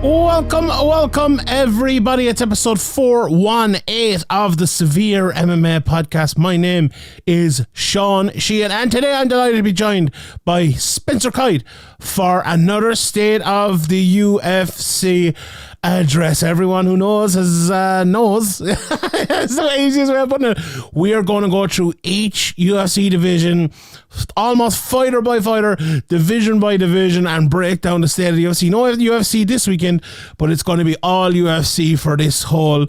Welcome everybody. It's episode 418 of the SevereMMA podcast. My name is Sean Sheehan, and today I'm delighted to be joined by Spencer Clyde for another State of the UFC Address. Everyone who knows knows. It's the easiest way of putting it. We are going to go through each UFC division, almost fighter by fighter, division by division, and break down the state of the UFC. No UFC this weekend, but it's going to be all UFC for this whole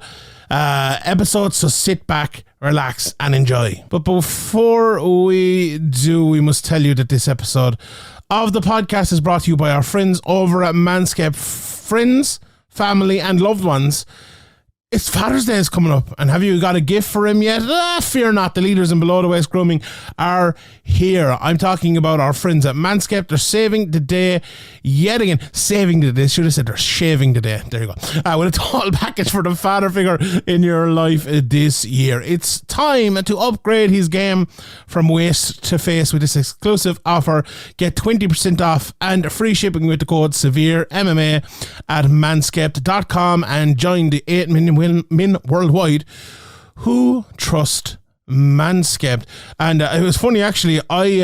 episode. So sit back, relax, and enjoy. But before we do, we must tell you that this episode of the podcast is brought to you by our friends over at Manscaped. Friends, family, and loved ones, it's Father's Day is coming up, and have you got a gift for him yet? Fear not, the leaders in below the waist grooming are here. I'm talking about our friends at Manscaped. They're saving the day yet again. Saving the day. Should have said they're shaving the day. There you go. With a total package for the father figure in your life this year. It's time to upgrade his game from waist to face with this exclusive offer. Get 20% off and free shipping with the code SevereMMA at manscaped.com and join the 8 million men worldwide who trust Manscaped. And it was funny, actually. I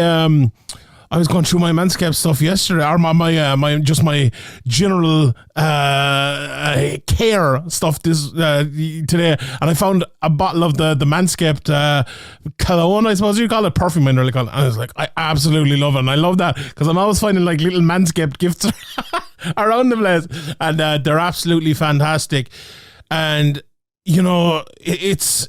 was going through my Manscaped stuff yesterday, or my general care stuff today, and I found a bottle of the Manscaped cologne, I suppose you call it, perfume, I really call it. And I was like, I absolutely love it, and I love that because I'm always finding like little Manscaped gifts around the place, and they're absolutely fantastic. And you know, it's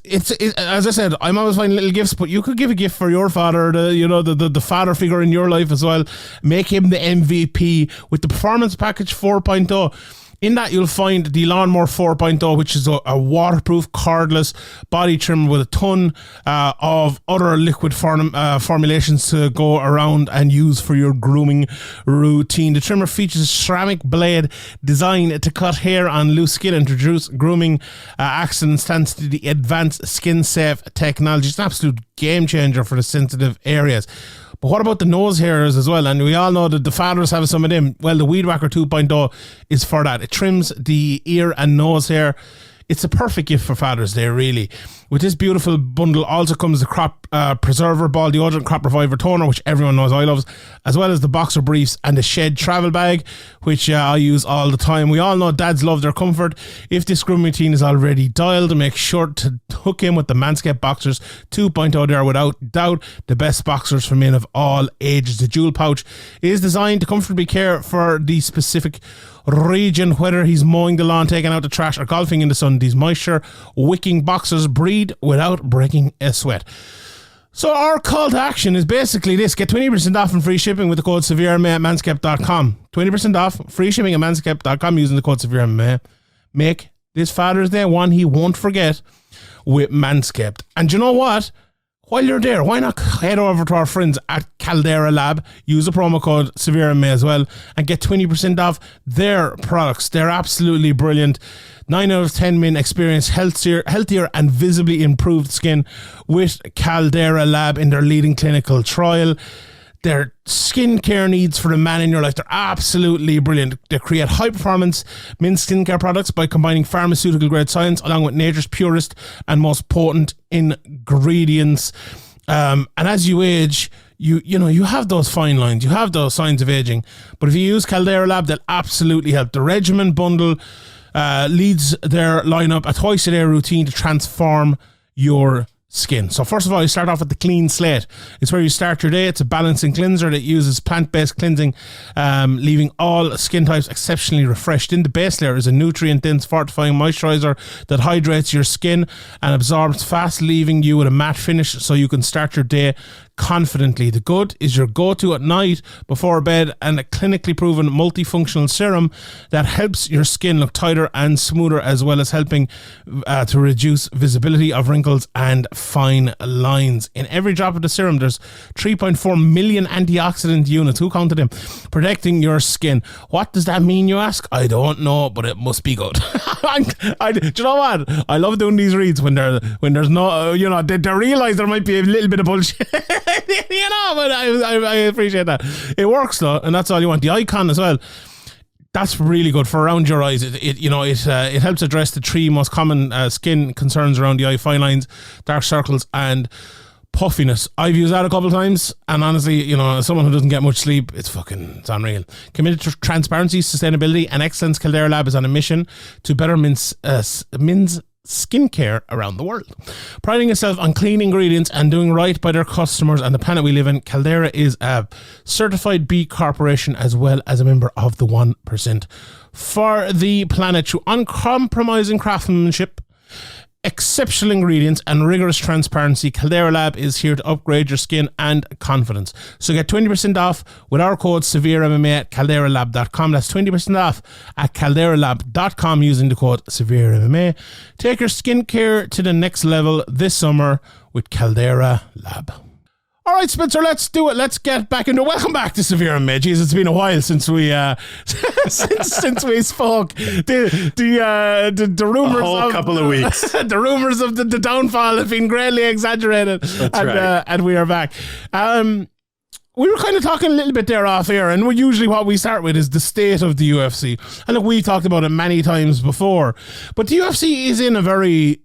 as I said, I'm always finding little gifts, but you could give a gift for your father, the father figure in your life as well. Make him the MVP with the Performance Package 4.0. In that, you'll find the Lawnmower 4.0, which is a waterproof, cordless body trimmer with a ton of other liquid formulations to go around and use for your grooming routine. The trimmer features a ceramic blade designed to cut hair on loose skin and reduce grooming accidents thanks to the advanced skin-safe technology. It's an absolute game changer for the sensitive areas. But what about the nose hairs as well? And we all know that the fathers have some of them. Well, the Weed Whacker 2.0 is for that. It trims the ear and nose hair. It's a perfect gift for Father's Day, really. With this beautiful bundle also comes the Crop Preserver Ball Deodorant, Crop Reviver Toner, which everyone knows I love, as well as the Boxer Briefs and the Shed Travel Bag, which I use all the time. We all know dads love their comfort. If this grooming routine is already dialed, make sure to hook in with the Manscaped Boxers 2.0. They are without doubt the best boxers for men of all ages. The dual pouch is designed to comfortably care for the specific region, whether he's mowing the lawn, taking out the trash, or golfing in the sun. These moisture wicking boxers breathe without breaking a sweat. So our call to action is basically this: get 20% off and free shipping with the code SevereMMA at manscaped.com. 20% off, free shipping at manscaped.com using the code SevereMMA. Make this Father's Day one he won't forget with Manscaped. And you know what? While you're there, why not head over to our friends at Caldera Lab, use the promo code SevereMMA as well, and get 20% off their products. They're absolutely brilliant. 9 out of 10 men experience healthier and visibly improved skin with Caldera Lab in their leading clinical trial. Their skincare needs for the man in your life, they're absolutely brilliant. They create high-performance men's skincare products by combining pharmaceutical-grade science along with nature's purest and most potent ingredients. And as you age, you have those fine lines, you have those signs of aging. But if you use Caldera Lab, they'll absolutely help. The Regimen Bundle leads their lineup, a twice-a-day routine to transform your skin. So first of all, you start off with the Clean Slate. It's where you start your day. It's a balancing cleanser that uses plant-based cleansing, leaving all skin types exceptionally refreshed. In the base layer is a nutrient-dense fortifying moisturizer that hydrates your skin and absorbs fast, leaving you with a matte finish so you can start your day confidently. The Good is your go-to at night before bed, and a clinically proven multifunctional serum that helps your skin look tighter and smoother, as well as helping to reduce visibility of wrinkles and fine lines. In every drop of the serum, there's 3.4 million antioxidant units, who counted them, protecting your skin. What does that mean, you ask? I don't know, but it must be good. Do you know what? I love doing these reads when there's no, they realise there might be a little bit of bullshit. But I appreciate that. It works though, and that's all you want. The icon as well. That's really good for around your eyes. It helps address the three most common skin concerns around the eye: fine lines, dark circles, and puffiness. I've used that a couple of times, and honestly, as someone who doesn't get much sleep, it's unreal. Committed to transparency, sustainability, and excellence, Caldera Lab is on a mission to better men's skincare around the world. Priding itself on clean ingredients and doing right by their customers and the planet we live in, Caldera is a certified B Corporation as well as a member of the 1%. For the planet, through uncompromising craftsmanship, exceptional ingredients, and rigorous transparency, Caldera Lab is here to upgrade your skin and confidence. So get 20% off with our code SevereMMA at calderalab.com. That's 20% off at calderalab.com using the code SevereMMA. Take your skincare to the next level this summer with Caldera Lab. All right, Spencer, let's do it. Let's get back into it. Welcome back to SevereMMA. Jeez, it's been a while since we since we spoke. The rumors, a whole couple of weeks. The rumors of the downfall have been greatly exaggerated. That's right. And we are back. We were kind of talking a little bit there off air, and usually what we start with is the state of the UFC. And look, we've talked about it many times before, but the UFC is in a very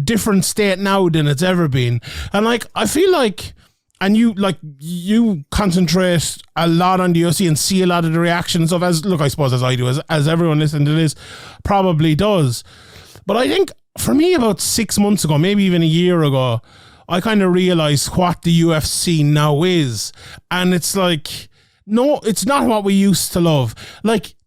different state now than it's ever been. And I feel like, and you concentrate a lot on the UFC and see a lot of the reactions of, I suppose as I do, as everyone listening to this probably does. But I think for me about 6 months ago, maybe even a year ago, I kind of realized what the UFC now is. And it's no, it's not what we used to love.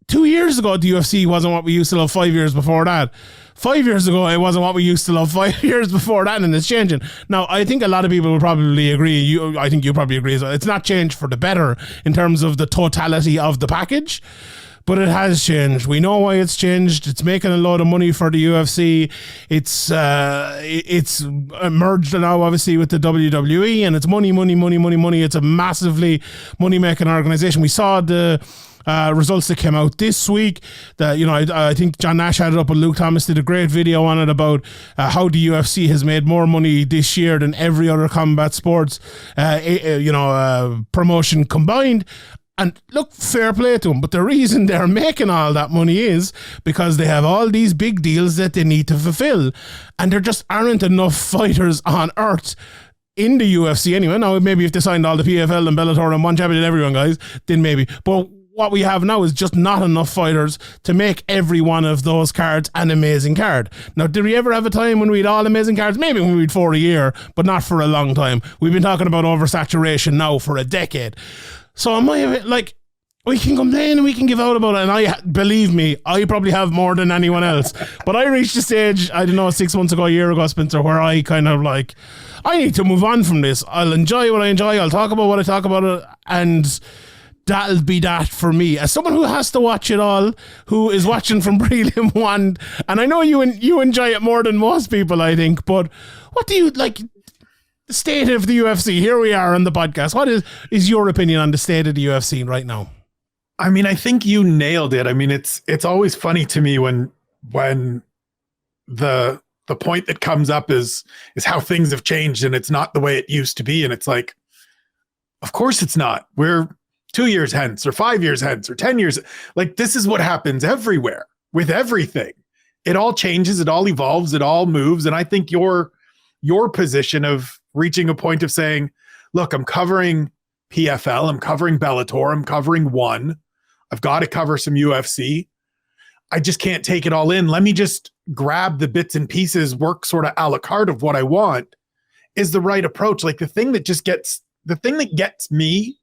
2 years ago, the UFC wasn't what we used to love. 5 years before that. 5 years ago, it wasn't what we used to love. 5 years before that, and it's changing. Now, I think a lot of people will probably agree. I think you probably agree as well. It's not changed for the better in terms of the totality of the package, but it has changed. We know why it's changed. It's making a lot of money for the UFC. It's merged now, obviously, with the WWE, and it's money. It's a massively money-making organization. We saw the results that came out this week. That I think John Nash had it up, and Luke Thomas did a great video on it about how the UFC has made more money this year than every other combat sports promotion combined. And look, fair play to them, but the reason they're making all that money is because they have all these big deals that they need to fulfill, and there just aren't enough fighters on earth in the UFC anyway. Now, maybe if they signed all the PFL and Bellator and one champion and everyone, guys, then maybe. But what we have now is just not enough fighters to make every one of those cards an amazing card. Now, did we ever have a time when we had all amazing cards? Maybe when we had 4 a year, but not for a long time. We've been talking about oversaturation now for a decade. So we can complain and we can give out about it, and believe me, I probably have more than anyone else. But I reached a stage, I don't know, 6 months ago, a year ago, Spencer, where I kind of I need to move on from this. I'll enjoy what I enjoy. I'll talk about what I talk about, and that'll be that for me. As someone who has to watch it all, who is watching from prelim one, and I know you enjoy it more than most people, I think, but what do you like? The state of the UFC. Here we are on the podcast. What is your opinion on the state of the UFC right now? I mean, I think you nailed it. I mean, it's always funny to me when the point that comes up is how things have changed and it's not the way it used to be. And it's like, of course it's not. We're 2 years hence or 5 years hence or 10 years. This is what happens everywhere with everything. It all changes. It all evolves. It all moves. And I think your position of reaching a point of saying, look, I'm covering PFL, I'm covering Bellator, I'm covering ONE, I've got to cover some UFC. I just can't take it all in. Let me just grab the bits and pieces, work sort of a la carte of what I want, is the right approach. The thing that gets me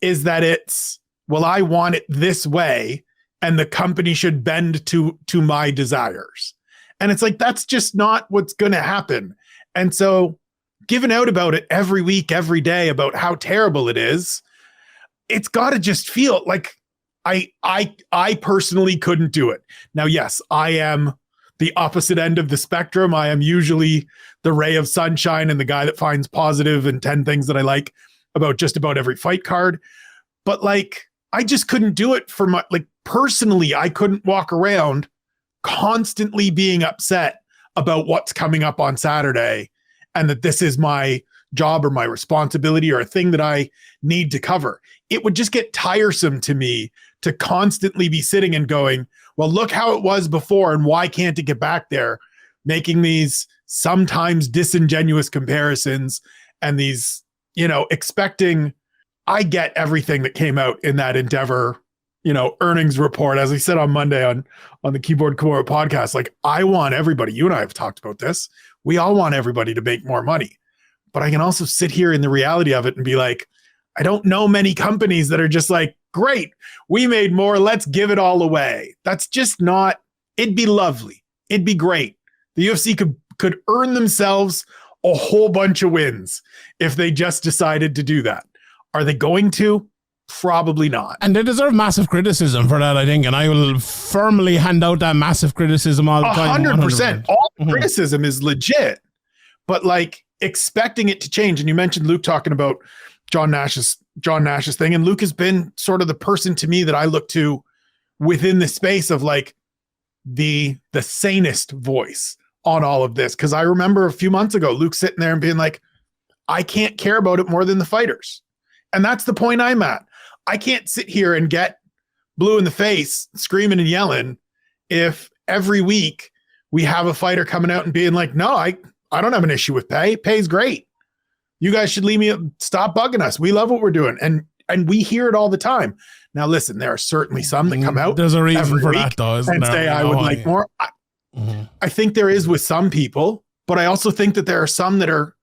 is that it's, well, I want it this way and the company should bend to my desires. And it's that's just not what's going to happen. And so giving out about it every week, every day about how terrible it is, it's got to just feel like I personally couldn't do it. Now, yes, I am the opposite end of the spectrum. I am usually the ray of sunshine and the guy that finds positive and 10 things that I like about just about every fight card. But I just couldn't do it for my, personally, I couldn't walk around constantly being upset about what's coming up on Saturday and that this is my job or my responsibility or a thing that I need to cover. It would just get tiresome to me to constantly be sitting and going, well, look how it was before and why can't it get back there? Making these sometimes disingenuous comparisons and these, expecting. I get everything that came out in that Endeavor, earnings report. As I said on Monday on the Keyboard Kimura podcast, like, I want everybody, you and I have talked about this. We all want everybody to make more money. But I can also sit here in the reality of it and be like, I don't know many companies that are just like, great, we made more, let's give it all away. That's just not, it'd be lovely. It'd be great. The UFC could earn themselves a whole bunch of wins if they just decided to do that. Are they going to? Probably not. And they deserve massive criticism for that, I think. And I will firmly hand out that massive criticism all the time. 100%. All criticism is legit. But like expecting it to change. And you mentioned Luke talking about John Nash's thing. And Luke has been sort of the person to me that I look to within the space of like the sanest voice on all of this. Because I remember a few months ago, Luke sitting there and being like, I can't care about it more than the fighters. And that's the point I'm at. I can't sit here and get blue in the face, screaming and yelling if every week we have a fighter coming out and being like, no, I don't have an issue with pay. Pay's great. You guys should stop bugging us. We love what we're doing. And we hear it all the time. Now, listen, there are certainly some that come out. There's a reason for that, though, isn't there? And say, I would like more. I think there is with some people, but I also think that there are some that are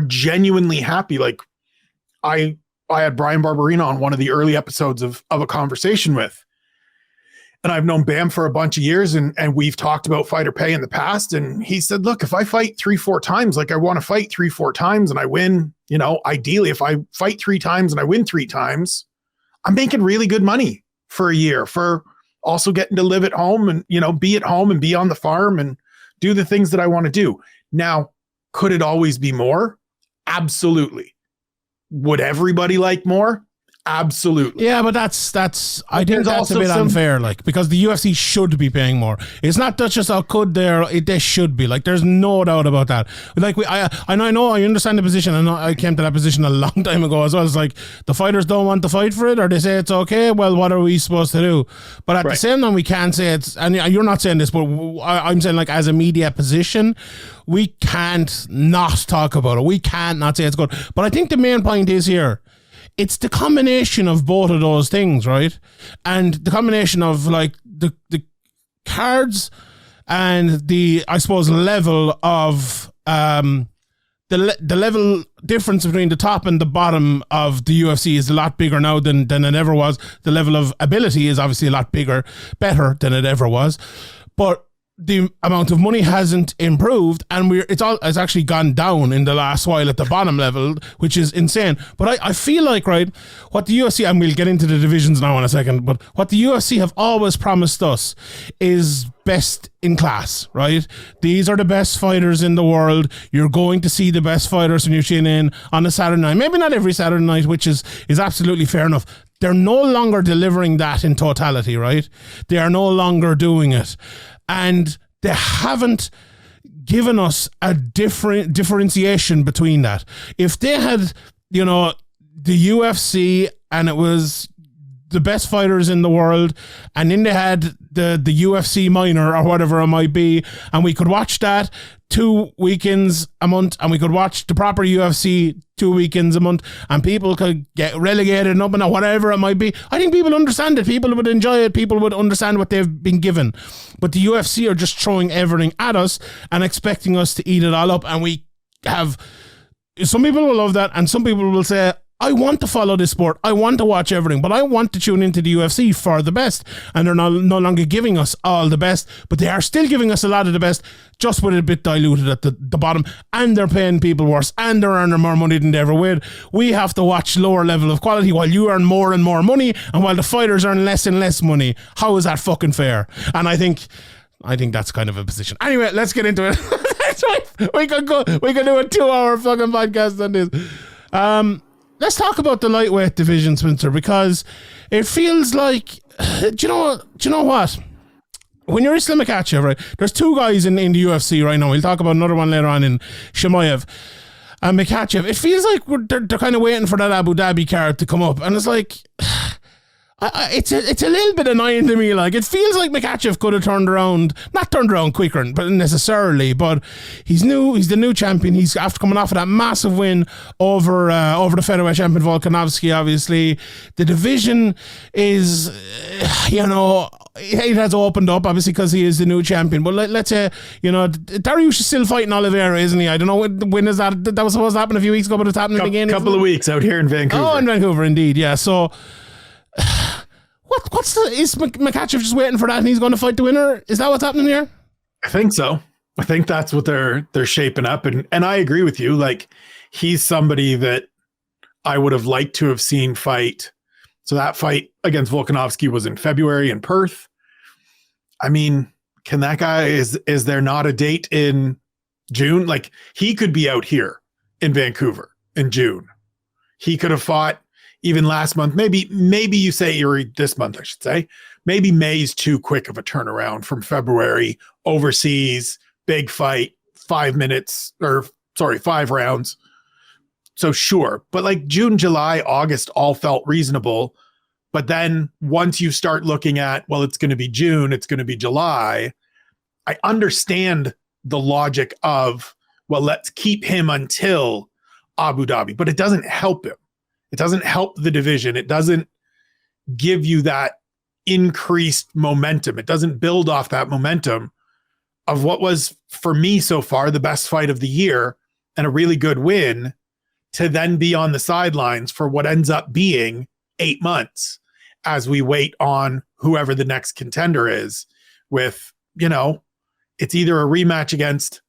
genuinely happy. Like I had Brian Barberina on one of the early episodes of A Conversation With. And I've known Bam for a bunch of years and we've talked about fighter pay in the past. And he said, look, if I fight 3-4 times, like I want to fight 3-4 times and I win, ideally if I fight 3 times and I win 3 times, I'm making really good money for a year for also getting to live at home and, be at home and be on the farm and do the things that I want to do. Now, could it always be more? Absolutely. Would everybody like more? Absolutely. Yeah, but that's I think that's a bit unfair, like, because the UFC should be paying more. It's not that just how could they should be. Like, there's no doubt about that. Like I understand the position. I came to that position a long time ago as well. It's like the fighters don't want to fight for it, or they say it's okay. Well, what are we supposed to do? But at the same time, we can't say it's, and you're not saying this, but I'm saying, like, as a media position, we can't not talk about it. We can't not say it's good. But I think the main point is here, it's the combination of both of those things, right? And the combination of like the cards and the, I suppose, level of the level difference between the top and the bottom of the UFC is a lot bigger now than it ever was. The level of ability is obviously a lot better than it ever was. But the amount of money hasn't improved, and it's actually gone down in the last while at the bottom level, which is insane. But I feel like, right, what the UFC, and we'll get into the divisions now in a second, but what the UFC have always promised us is best in class, right? These are the best fighters in the world. You're going to see the best fighters when you tune in on a Saturday night. Maybe not every Saturday night, which is absolutely fair enough. They're no longer delivering that in totality, right? They are no longer doing it. And they haven't given us a different differentiation between that. If they had, the UFC and it was the best fighters in the world, and then they had the UFC minor or whatever it might be, and we could watch that 2 weekends a month, and we could watch the proper UFC 2 weekends a month, and people could get relegated and up and whatever it might be. I think people understand it. People would enjoy it. People would understand what they've been given. But the UFC are just throwing everything at us and expecting us to eat it all up. And we have, some people will love that, and some people will say, I want to follow this sport. I want to watch everything, but I want to tune into the UFC for the best. And they're no longer giving us all the best, but they are still giving us a lot of the best, just with it a bit diluted at the bottom. And they're paying people worse, and they're earning more money than they ever would. We have to watch lower level of quality while you earn more and more money, and while the fighters earn less and less money. How is that fucking fair? And I think that's kind of a position. Anyway, let's get into it. That's right. We could do a 2-hour fucking podcast on this. Let's talk about the lightweight division, Spencer, because it feels like, do you know what? When you're Islam Makhachev, right, there's 2 guys in the UFC right now. We'll talk about another one later on in Chimaev and Makhachev. It feels like they're kind of waiting for that Abu Dhabi card to come up. And it's like, It's a little bit annoying to me. Like, it feels like Makhachev could have not turned around quicker, but necessarily. But he's the new champion. He's after coming off of that massive win over the featherweight champion Volkanovski. Obviously, the division is, it has opened up, obviously, because he is the new champion. But let's say, Dariush is still fighting Oliveira, isn't he? I don't know when is that. That was supposed to happen a few weeks ago, but it's happening again. A couple of weeks out here in Vancouver. Oh, in Vancouver, indeed. Yeah. So. Is Makhachev just waiting for that and he's going to fight the winner? Is that what's happening here? I think so. I think that's what they're shaping up. And I agree with you. Like, he's somebody that I would have liked to have seen fight. So that fight against Volkanovski was in February in Perth. I mean, can that guy, is there not a date in June? Like, he could be out here in Vancouver in June. He could have fought even last month. Maybe you say, or this month, I should say. Maybe May's too quick of a turnaround from February, overseas, big fight, 5 rounds. So sure. But like June, July, August all felt reasonable. But then once you start looking at, well, it's going to be June, it's going to be July, I understand the logic of, well, let's keep him until Abu Dhabi, but it doesn't help him. It doesn't help the division. It doesn't give you that increased momentum. It doesn't build off that momentum of what was, for me so far, the best fight of the year and a really good win, to then be on the sidelines for what ends up being 8 months as we wait on whoever the next contender is with, it's either a rematch against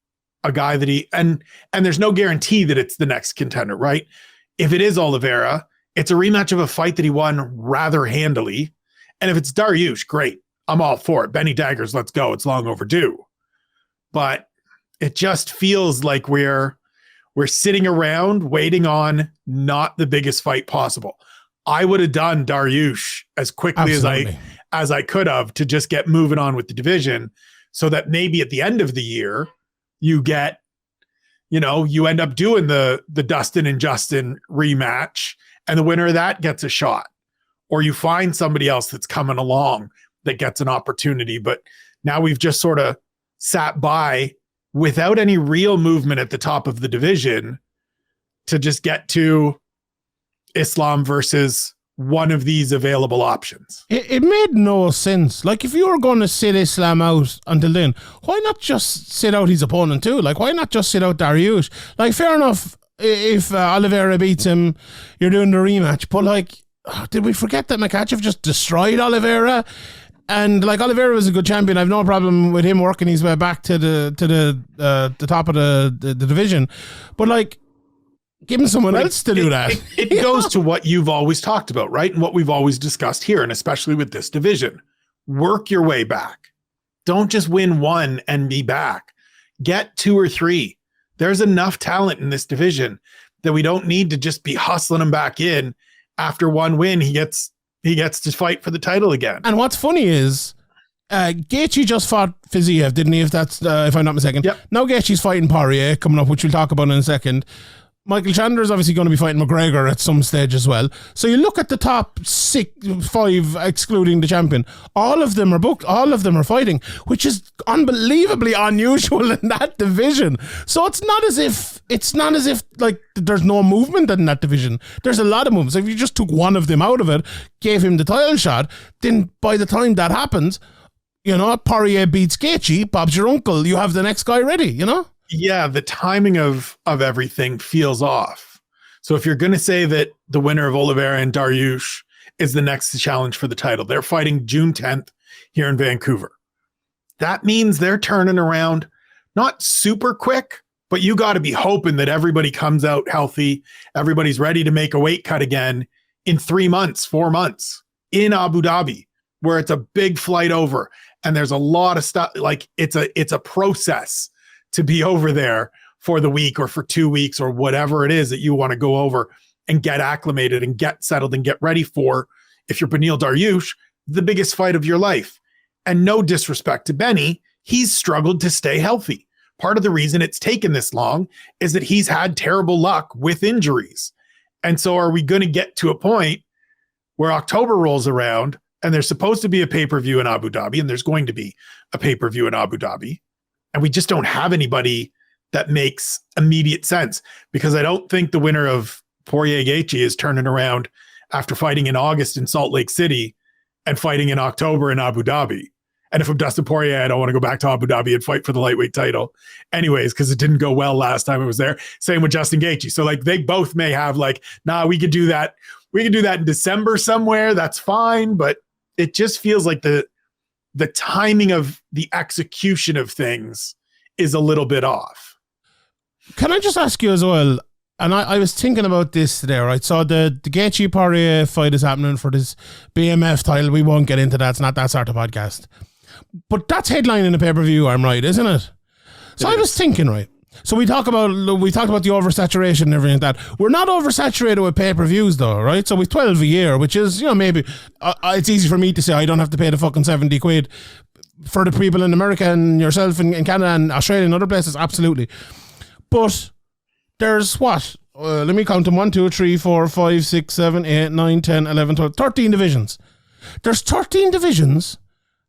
a guy that and there's no guarantee that it's the next contender, right? If it is Oliveira, it's a rematch of a fight that he won rather handily. And if it's Dariush, great. I'm all for it. Benny Daggers, let's go. It's long overdue. But it just feels like we're sitting around waiting on not the biggest fight possible. I would have done Dariush as quickly as I could have to just get moving on with the division, so that maybe at the end of the year you get, you end up doing the Dustin and Justin rematch, and the winner of that gets a shot, or you find somebody else that's coming along that gets an opportunity. But now we've just sort of sat by without any real movement at the top of the division to just get to Islam versus one of these available options. It made no sense. Like, if you were going to sit Islam out until then, why not just sit out his opponent too? Like, why not just sit out Dariush? Like, fair enough, if Oliveira beats him, you're doing the rematch. But like, did we forget that Makhachev just destroyed Oliveira? And like, Oliveira was a good champion. I have no problem with him working his way back to the top of the division. But like, give him someone else to do that. It goes to what you've always talked about, right? And what we've always discussed here, and especially with this division. Work your way back. Don't just win one and be back. Get 2 or 3. There's enough talent in this division that we don't need to just be hustling him back in. After one win, he gets to fight for the title again. And what's funny is, Gaethje just fought Fiziev, didn't he? If I'm not mistaken. Yep. Now Gaethje's fighting Poirier coming up, which we'll talk about in a second. Michael Chandler is obviously going to be fighting McGregor at some stage as well. So you look at the top 5, excluding the champion. All of them are booked. All of them are fighting, which is unbelievably unusual in that division. So it's not as if like there's no movement in that division. There's a lot of movement. So if you just took one of them out of it, gave him the title shot, then by the time that happens, Poirier beats Gaethje, Bob's your uncle. You have the next guy ready, Yeah, the timing of everything feels off. So if you're going to say that the winner of Oliveira and Dariush is the next challenge for the title, they're fighting June 10th here in Vancouver. That means they're turning around, not super quick, but you got to be hoping that everybody comes out healthy. Everybody's ready to make a weight cut again in 3 months, 4 months in Abu Dhabi, where it's a big flight over. And there's a lot of stuff. Like, it's a process to be over there for the week or for 2 weeks or whatever it is that you want to go over and get acclimated and get settled and get ready for, if you're Beneil Dariush, the biggest fight of your life. And no disrespect to Benny, he's struggled to stay healthy. Part of the reason it's taken this long is that he's had terrible luck with injuries. And so are we going to get to a point where October rolls around and there's supposed to be a pay-per-view in Abu Dhabi, and there's going to be a pay-per-view in Abu Dhabi, and we just don't have anybody that makes immediate sense, because I don't think the winner of Poirier-Gaethje is turning around after fighting in August in Salt Lake City and fighting in October in Abu Dhabi. And if I'm Dustin Poirier, I don't want to go back to Abu Dhabi and fight for the lightweight title anyways, because it didn't go well last time it was there. Same with Justin Gaethje. So like they both may have like, nah, we could do that. We could do that in December somewhere. That's fine. But it just feels like the timing of the execution of things is a little bit off. Can I just ask you as well? And I was thinking about this today, right? So the Gaethje Poirier fight is happening for this BMF title. We won't get into that. It's not that sort of podcast. But that's headlining the pay-per-view, I'm right, isn't it? So I was thinking, right? So we talked about the oversaturation and everything like that. We're not oversaturated with pay-per-views though, right? So with 12 a year, which is, maybe it's easy for me to say I don't have to pay the fucking 70 quid for the people in America and yourself in Canada and Australia and other places, absolutely. But there's what? Let me count them. 1, 2, 3, 4, 5, 6, 7, 8, 9, 10, 11, 12, 13 divisions. There's 13 divisions.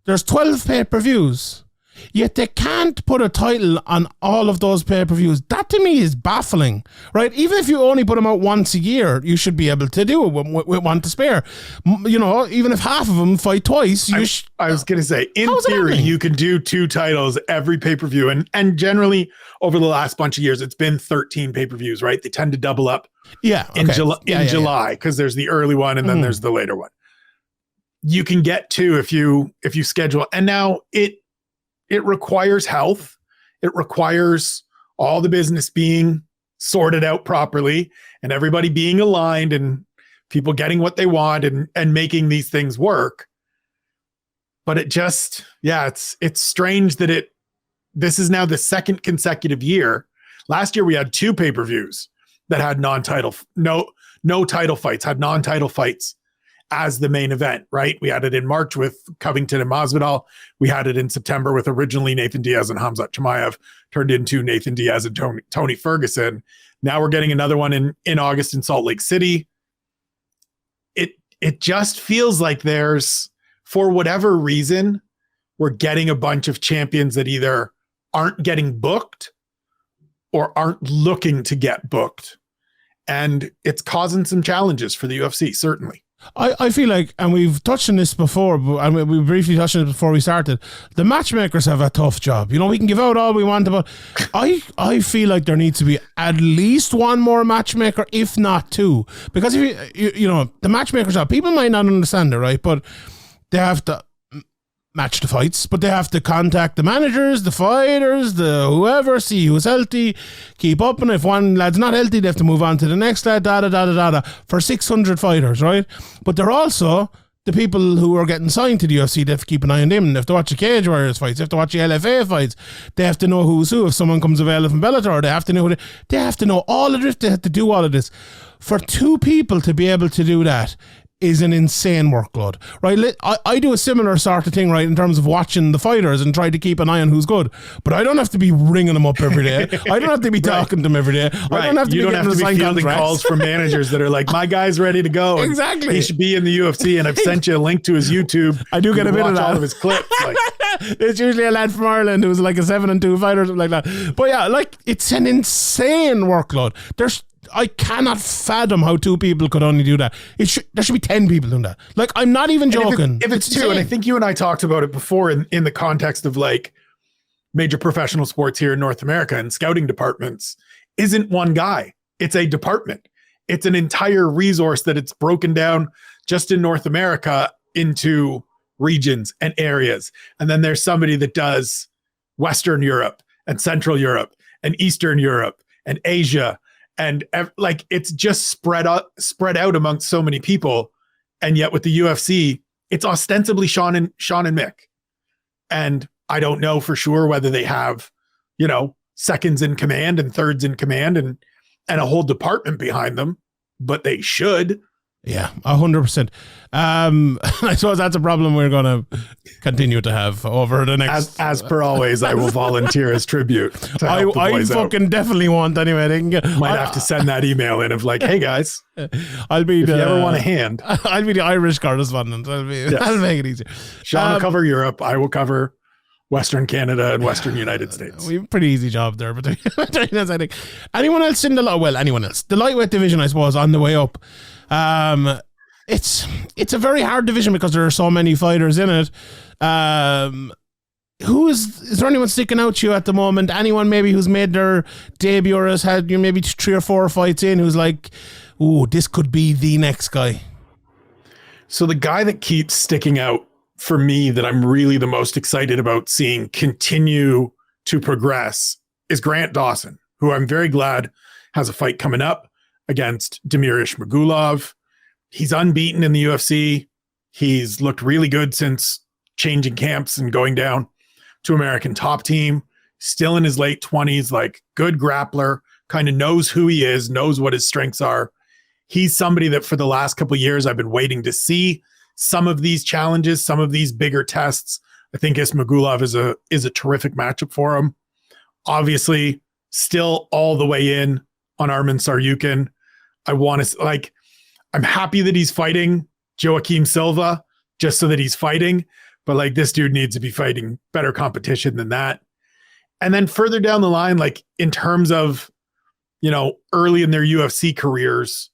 There's 12 pay-per-views. Yet they can't put a title on all of those pay-per-views. That to me is baffling, right? Even if you only put them out once a year, you should be able to do it with one to spare. Even if half of them fight twice, I was going to say, in theory, you can do 2 titles every pay-per-view. And generally, over the last bunch of years, it's been 13 pay-per-views, right? They tend to double up in July, because there's the early one and then there's the later one. You can get 2 if you schedule. And now it requires health. It requires all the business being sorted out properly and everybody being aligned and people getting what they want and making these things work. But it just, it's strange that this is now the second consecutive year. Last year we had 2 pay-per-views that had no title fights, had non-title fights as the main event, right? We had it in March with Covington and Masvidal. We had it in September with originally Nathan Diaz and Khamzat Chimaev, turned into Nathan Diaz and Tony Ferguson. Now we're getting another one in August in Salt Lake City. It just feels like there's, for whatever reason, we're getting a bunch of champions that either aren't getting booked or aren't looking to get booked. And it's causing some challenges for the UFC, certainly. I feel like, and we've touched on this before, and we briefly touched on it before we started, the matchmakers have a tough job. We can give out all we want about. I feel like there needs to be at least one more matchmaker, if not 2. Because if the matchmakers are, people might not understand it, right? But they have to match the fights, but they have to contact the managers, the fighters, the whoever, see who's healthy, keep up, and if one lad's not healthy, they have to move on to the next lad, for 600 fighters, right? But they're also the people who are getting signed to the UFC. They have to keep an eye on them. They have to watch the Cage Warriors fights. They have to watch the LFA fights. They have to know who's who. If someone comes available from Bellator, they have to know they have to know all of this. They have to do all of this. For 2 people to be able to do that is an insane workload, right? I do a similar sort of thing, right, in terms of watching the fighters and try to keep an eye on who's good, but I don't have to be ringing them up every day. I don't have to be talking to them every day. Right. I don't have to be fielding calls from managers that are like, my guy's ready to go. Exactly. He should be in the UFC, and I've sent you a link to his YouTube. I do get a bit of that. All of his clips. It's usually a lad from Ireland who's like a 7-2 fighter or something like that. But yeah, it's an insane workload. I cannot fathom how 2 people could only do that. There should be 10 people doing that. I'm not even joking. If it's 2, and I think you and I talked about it before in the context of major professional sports here in North America, and scouting departments isn't one guy. It's a department. It's an entire resource that it's broken down just in North America into regions and areas. And then there's somebody that does Western Europe and Central Europe and Eastern Europe and Asia. And it's just spread out amongst so many people. And yet with the UFC, it's ostensibly Sean and Mick. And I don't know for sure whether they have, seconds in command and thirds in command and a whole department behind them, but they should. Yeah, 100%. I suppose that's a problem we're going to continue to have over the next. As per always, I will volunteer as tribute. I fucking definitely want anyway. They can get, might have to send that email in of like, hey guys, I'll be if you ever want a hand, I'll be the Irish correspondent. I'll make it easier. Sean will cover Europe. I will cover Western Canada and Western United States. We have a pretty easy job there between us, I think. Anyone else in anyone else? The lightweight division, I suppose, on the way up. It's a very hard division because there are so many fighters in it. Is there anyone sticking out to you at the moment? Anyone maybe who's made their debut or has had maybe 3 or 4 fights in who's like, ooh, this could be the next guy? So the guy that keeps sticking out for me that I'm really the most excited about seeing continue to progress is Grant Dawson, who I'm very glad has a fight coming up against Damir Ismagulov. He's unbeaten in the UFC. He's looked really good since changing camps and going down to American Top Team. Still in his late 20s, like good grappler, kind of knows who he is, knows what his strengths are. He's somebody that for the last couple of years I've been waiting to see some of these challenges, some of these bigger tests. I think Ismagulov is a terrific matchup for him. Obviously, still all the way in on Arman Saryukin. I'm happy that he's fighting Joaquim Silva just so that he's fighting, but like this dude needs to be fighting better competition than that. And then further down the line, like in terms of, early in their UFC careers,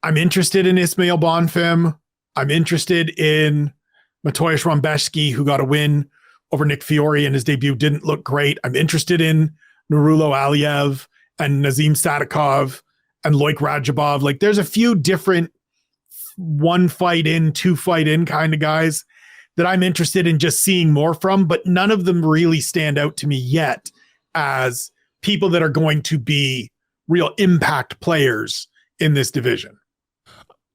I'm interested in Ismail Bonfim. I'm interested in Mateusz Rąbeszki, who got a win over Nick Fiore in his debut, didn't look great. I'm interested in Nurulo Aliyev and Nazim Sadikov and Loic Rajabov. Like there's a few different 1 fight in, 2 fight in kind of guys that I'm interested in just seeing more from, but none of them really stand out to me yet as people that are going to be real impact players in this division.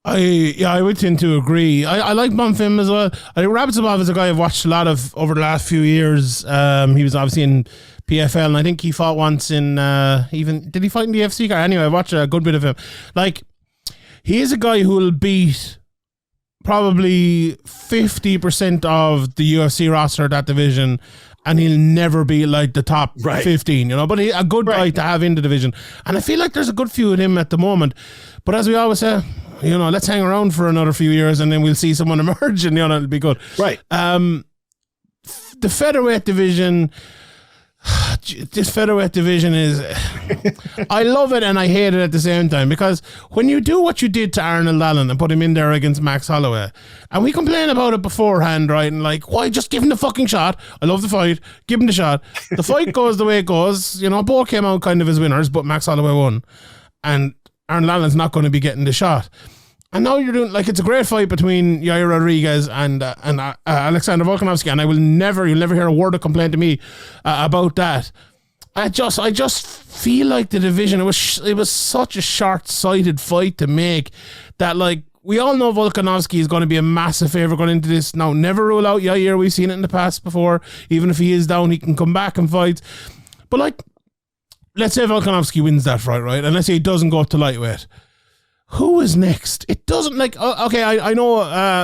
I would tend to agree. I like Bonfim as well. I think Rabzabov is a guy I've watched a lot of over the last few years. He was obviously in PFL, and I think he fought once in did he fight in the UFC card? Anyway, I watched a good bit of him. Like, he is a guy who will beat probably 50% of the UFC roster, that division, and he'll never be like the top 15, but a good guy to have in the division. And I feel like there's a good few of him at the moment. But as we always say, let's hang around for another few years and then we'll see someone emerge and, it'll be good. Right. The featherweight division, this featherweight division is, I love it and I hate it at the same time, because when you do what you did to Arnold Allen and put him in there against Max Holloway, and we complain about it beforehand, right? And like, why just give him the fucking shot? I love the fight. Give him the shot. The fight goes the way it goes. Both came out kind of as winners, but Max Holloway won. And Arnold Allen's not going to be getting the shot. And now you're doing, like, it's a great fight between Yair Rodriguez and Alexander Volkanovski, and you'll never hear a word of complaint to me about that. I just feel like the division, it was such a short-sighted fight to make that, like, we all know Volkanovski is going to be a massive favourite going into this. Now, never rule out Yair. We've seen it in the past before. Even if he is down, he can come back and fight. But, like, let's say Volkanovski wins that fight, right? And let's say he doesn't go up to lightweight. Who is next? It doesn't, like, okay, I know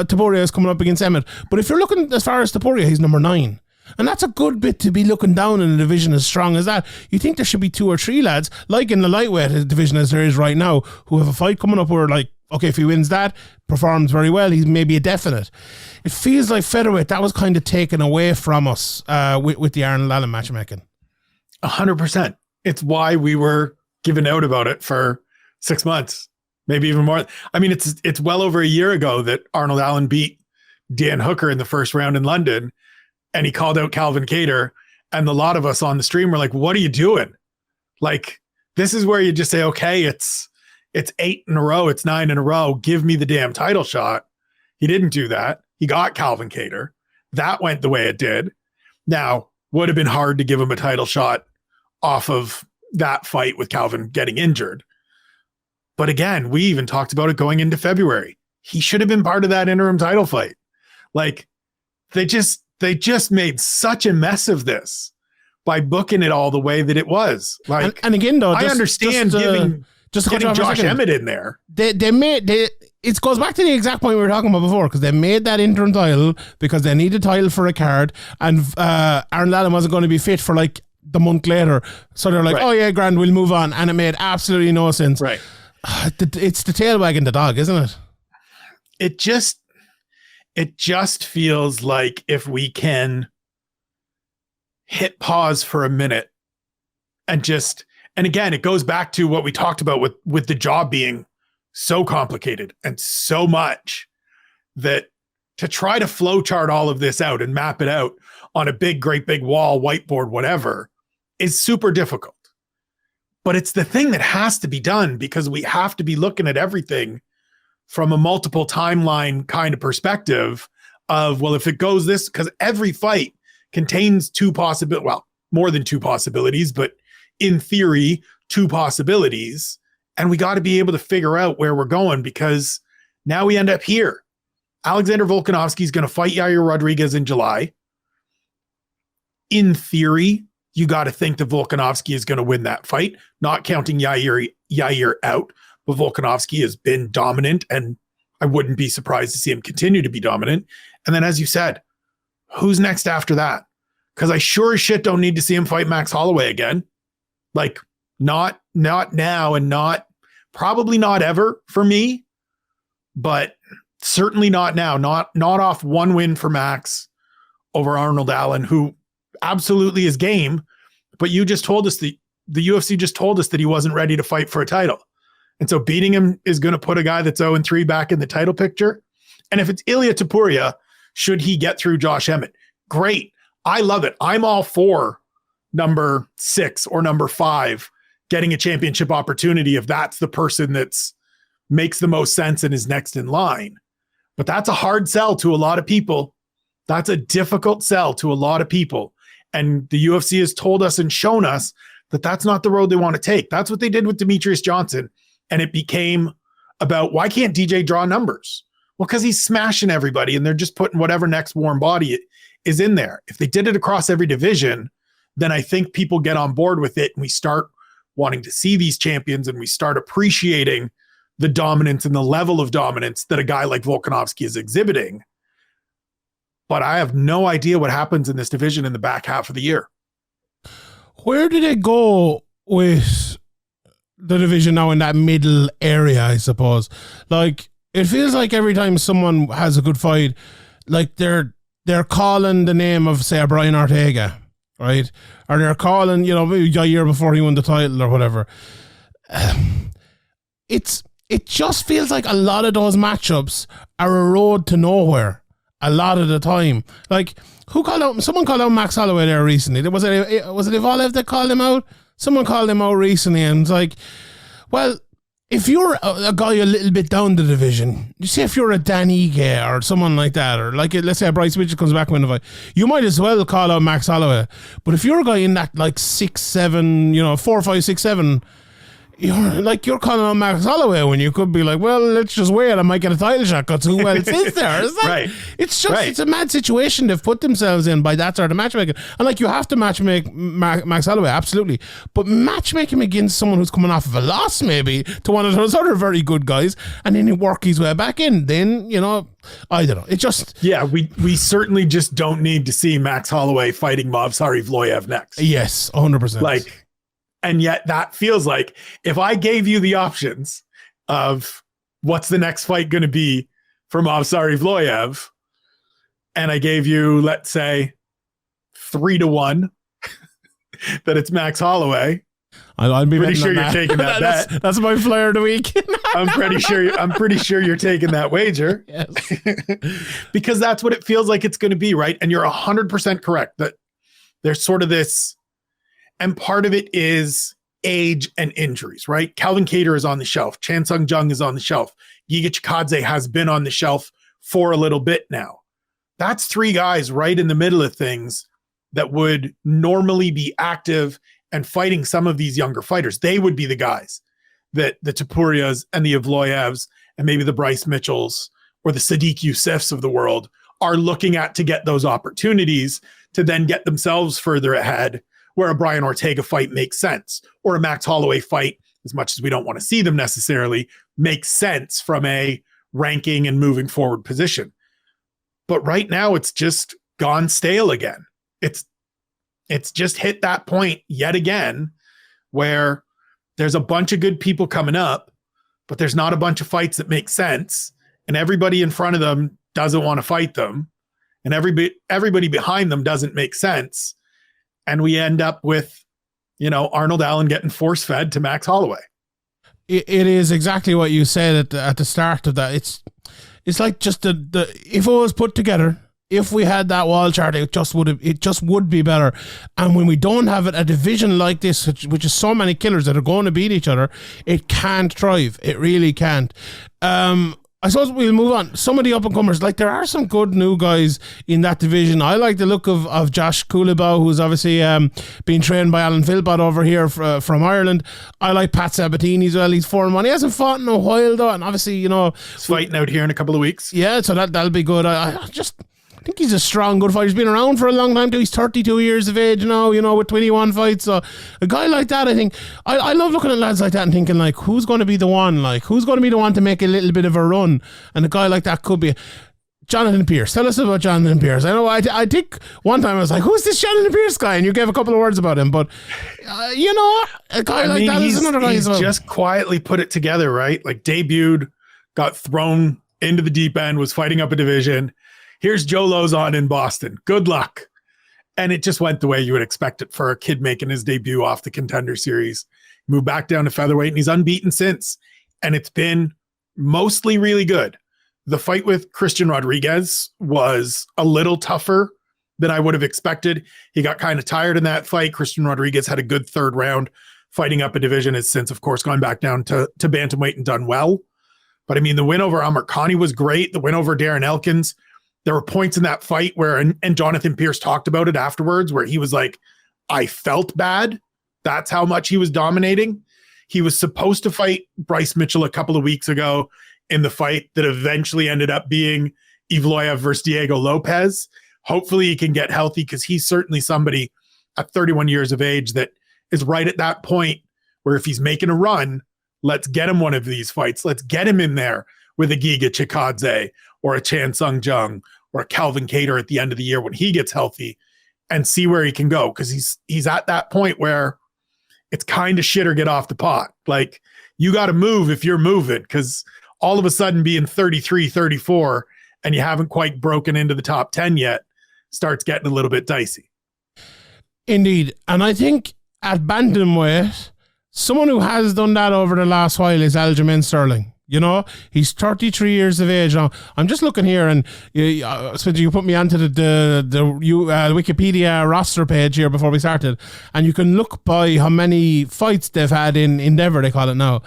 Topuria is coming up against Emmett, but if you're looking as far as Topuria, he's number 9. And that's a good bit to be looking down in a division as strong as that. You think there should be 2 or 3 lads, like in the lightweight division as there is right now, who have a fight coming up where, like, okay, if he wins that, performs very well, he's maybe a definite. It feels like featherweight, that was kind of taken away from us with the Arnold Allen matchmaking. 100%. It's why we were giving out about it for 6 months. Maybe even more. I mean, it's well over a year ago that Arnold Allen beat Dan Hooker in the first round in London, and he called out Calvin Kattar, and a lot of us on the stream were like, what are you doing? Like, this is where you just say, okay, it's 8 in a row, it's 9 in a row, give me the damn title shot. He didn't do that. He got Calvin Kattar. That went the way it did. Now, would have been hard to give him a title shot off of that fight with Calvin getting injured. But again, we even talked about it going into February. He should have been part of that interim title fight. Like, they just made such a mess of this by booking it all the way that it was. Like, and again, though, I understand getting Josh Emmett in there. it goes back to the exact point we were talking about before, because they made that interim title because they needed a title for a card, and Aaron Allen wasn't going to be fit for like the month later. So they're like, oh yeah, grand, we'll move on. And it made absolutely no sense. Right. It's the tail wagging the dog, isn't it? It just feels like if we can hit pause for a minute and again, it goes back to what we talked about with the job being so complicated and so much, that to try to flowchart all of this out and map it out on a great big wall, whiteboard, whatever, is super difficult. But it's the thing that has to be done, because we have to be looking at everything from a multiple timeline kind of perspective of, well, if it goes this, because every fight contains more than two possibilities, but in theory, two possibilities. And we got to be able to figure out where we're going, because now we end up here. Alexander Volkanovski is going to fight Yair Rodriguez in July. In theory, you got to think that Volkanovski is going to win that fight, not counting Yair out. But Volkanovski has been dominant, and I wouldn't be surprised to see him continue to be dominant. And then, as you said, who's next after that? Because I sure as shit don't need to see him fight Max Holloway again. Like, not now, and probably not ever for me, but certainly not now. Not off one win for Max over Arnold Allen, who absolutely is game. But you just told us the UFC just told us that he wasn't ready to fight for a title. And so beating him is going to put a guy that's 0-3 back in the title picture. And if it's Ilia Topuria, should he get through Josh Emmett? Great. I love it. I'm all for number 6 or number 5 getting a championship opportunity if that's the person that's makes the most sense and is next in line. But that's a hard sell to a lot of people. That's a difficult sell to a lot of people. And the UFC has told us and shown us that that's not the road they want to take. That's what they did with Demetrius Johnson. And it became about, why can't DJ draw numbers? Well, because he's smashing everybody and they're just putting whatever next warm body is in there. If they did it across every division, then I think people get on board with it and we start wanting to see these champions and we start appreciating the dominance and the level of dominance that a guy like Volkanovski is exhibiting. But I have no idea what happens in this division in the back half of the year. Where did it go with the division now in that middle area, I suppose? Like, it feels like every time someone has a good fight, like they're calling the name of, say, a Brian Ortega, right? Or they're calling, maybe a year before he won the title or whatever. It just feels like a lot of those matchups are a road to nowhere a lot of the time. Like, someone called out Max Holloway there recently. Was it Ivalev that called him out? Someone called him out recently and it's like, well, if you're a guy a little bit down the division, you see, if you're a Dan Ige or someone like that, or like, let's say Bryce Mitchell comes back and win the fight, you might as well call out Max Holloway. But if you're a guy in that like 6, 7, 4, 5, 6, 7, you're calling out Max Holloway when you could be like, well, let's just wait, I might get a title shot because who else is there? Right. It's just, It's a mad situation they've put themselves in by that sort of matchmaking. And like, you have to matchmake Max Holloway, absolutely. But matchmake him against someone who's coming off of a loss maybe to one of those other very good guys, and then he work his way back in. Then, I don't know. It just... Yeah, we certainly just don't need to see Max Holloway fighting Movsar Evloev next. Yes, 100%. And yet that feels like, if I gave you the options of what's the next fight going to be for Movsar Evloev, and I gave you, let's say, 3-1 that it's Max Holloway, I'll be pretty sure you're taking that bet. That's my flair of the week. I'm pretty sure you're taking that wager. Yes. Because that's what it feels like it's going to be, right? And you're 100% correct that there's sort of this. And part of it is age and injuries, right? Calvin Kattar is on the shelf. Chan Sung Jung is on the shelf. Giga Chikadze has been on the shelf for a little bit now. That's 3 guys right in the middle of things that would normally be active and fighting some of these younger fighters. They would be the guys that the Topurias and the Evloevs and maybe the Bryce Mitchells or the Sadiq Youssefs of the world are looking at to get those opportunities to then get themselves further ahead, where a Brian Ortega fight makes sense, or a Max Holloway fight, as much as we don't want to see them necessarily, makes sense from a ranking and moving forward position. But right now it's just gone stale again. It's just hit that point yet again where there's a bunch of good people coming up, but there's not a bunch of fights that make sense. And everybody in front of them doesn't want to fight them. And everybody behind them doesn't make sense. And we end up with, Arnold Allen getting force fed to Max Holloway. It is exactly what you said at the start of that. It's like just the if it was put together, if we had that wall chart, it just would be better. And when we don't have it, a division like this, which is so many killers that are going to beat each other, it can't thrive. It really can't. I suppose we'll move on. Some of the up-and-comers, like there are some good new guys in that division. I like the look of Josh Kulibau, who's obviously being trained by Alan Philpott over here from Ireland. I like Pat Sabatini as well. He's 4-1. He hasn't fought in a while though, and obviously, he's fighting out here in a couple of weeks. Yeah, so that'll be good. I think he's a strong, good fighter. He's been around for a long time too. He's 32 years of age now, with 21 fights. So a guy like that, I think, I love looking at lads like that and thinking, like, who's going to be the one? Like, who's going to be the one to make a little bit of a run? And a guy like that could be Jonathan Pierce. Tell us about Jonathan Pierce. I know, I think one time I was like, who's this Jonathan Pierce guy? And you gave a couple of words about him. But, a guy like that is another guy as well. He's just quietly put it together, right? Like, debuted, got thrown into the deep end, was fighting up a division. Here's Joe Lozon in Boston. Good luck. And it just went the way you would expect it for a kid making his debut off the Contender Series. Moved back down to featherweight, and he's unbeaten since. And it's been mostly really good. The fight with Christian Rodriguez was a little tougher than I would have expected. He got kind of tired in that fight. Christian Rodriguez had a good third round fighting up a division. Has since, of course, gone back down to bantamweight and done well. But I mean, the win over Amir Khani was great. The win over Darren Elkins. There were points in that fight where, and Jonathan Pierce talked about it afterwards, where he was like, I felt bad. That's how much he was dominating. He was supposed to fight Bryce Mitchell a couple of weeks ago in the fight that eventually ended up being Evloev versus Diego Lopez. Hopefully he can get healthy, because he's certainly somebody at 31 years of age that is right at that point where if he's making a run, let's get him one of these fights. Let's get him in there with a Giga Chikadze or a Chan Sung Jung or a Calvin Kattar at the end of the year when he gets healthy, and see where he can go. Because he's at that point where it's kind of shit or get off the pot. Like, you got to move if you're moving, because all of a sudden being 33, 34, and you haven't quite broken into the top 10 yet starts getting a little bit dicey. Indeed. And I think at bantamweight, someone who has done that over the last while is Aljamain Sterling. He's 33 years of age now. I'm just looking here, and Spencer, you put me onto the Wikipedia roster page here before we started, and you can look by how many fights they've had in Endeavour, they call it now.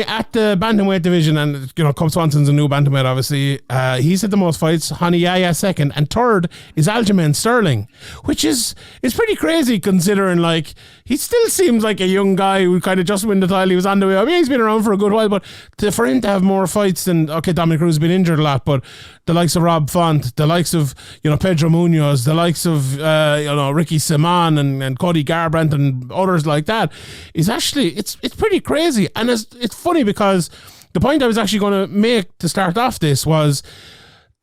At the bantamweight division, and Cub Swanson's a new bantamweight, obviously. He's had the most fights. Hani Yahya second, and third is Aljamain Sterling, which is pretty crazy considering, like, he still seems like a young guy who kind of just won the title. He was on the way. I mean, he's been around for a good while, but for him to have more fights than, okay, Dominic Cruz has been injured a lot, but the likes of Rob Font, the likes of Pedro Munoz, the likes of Ricky Simon and Cody Garbrandt and others like that is actually it's pretty crazy. And it's funny because the point I was actually going to make to start off this was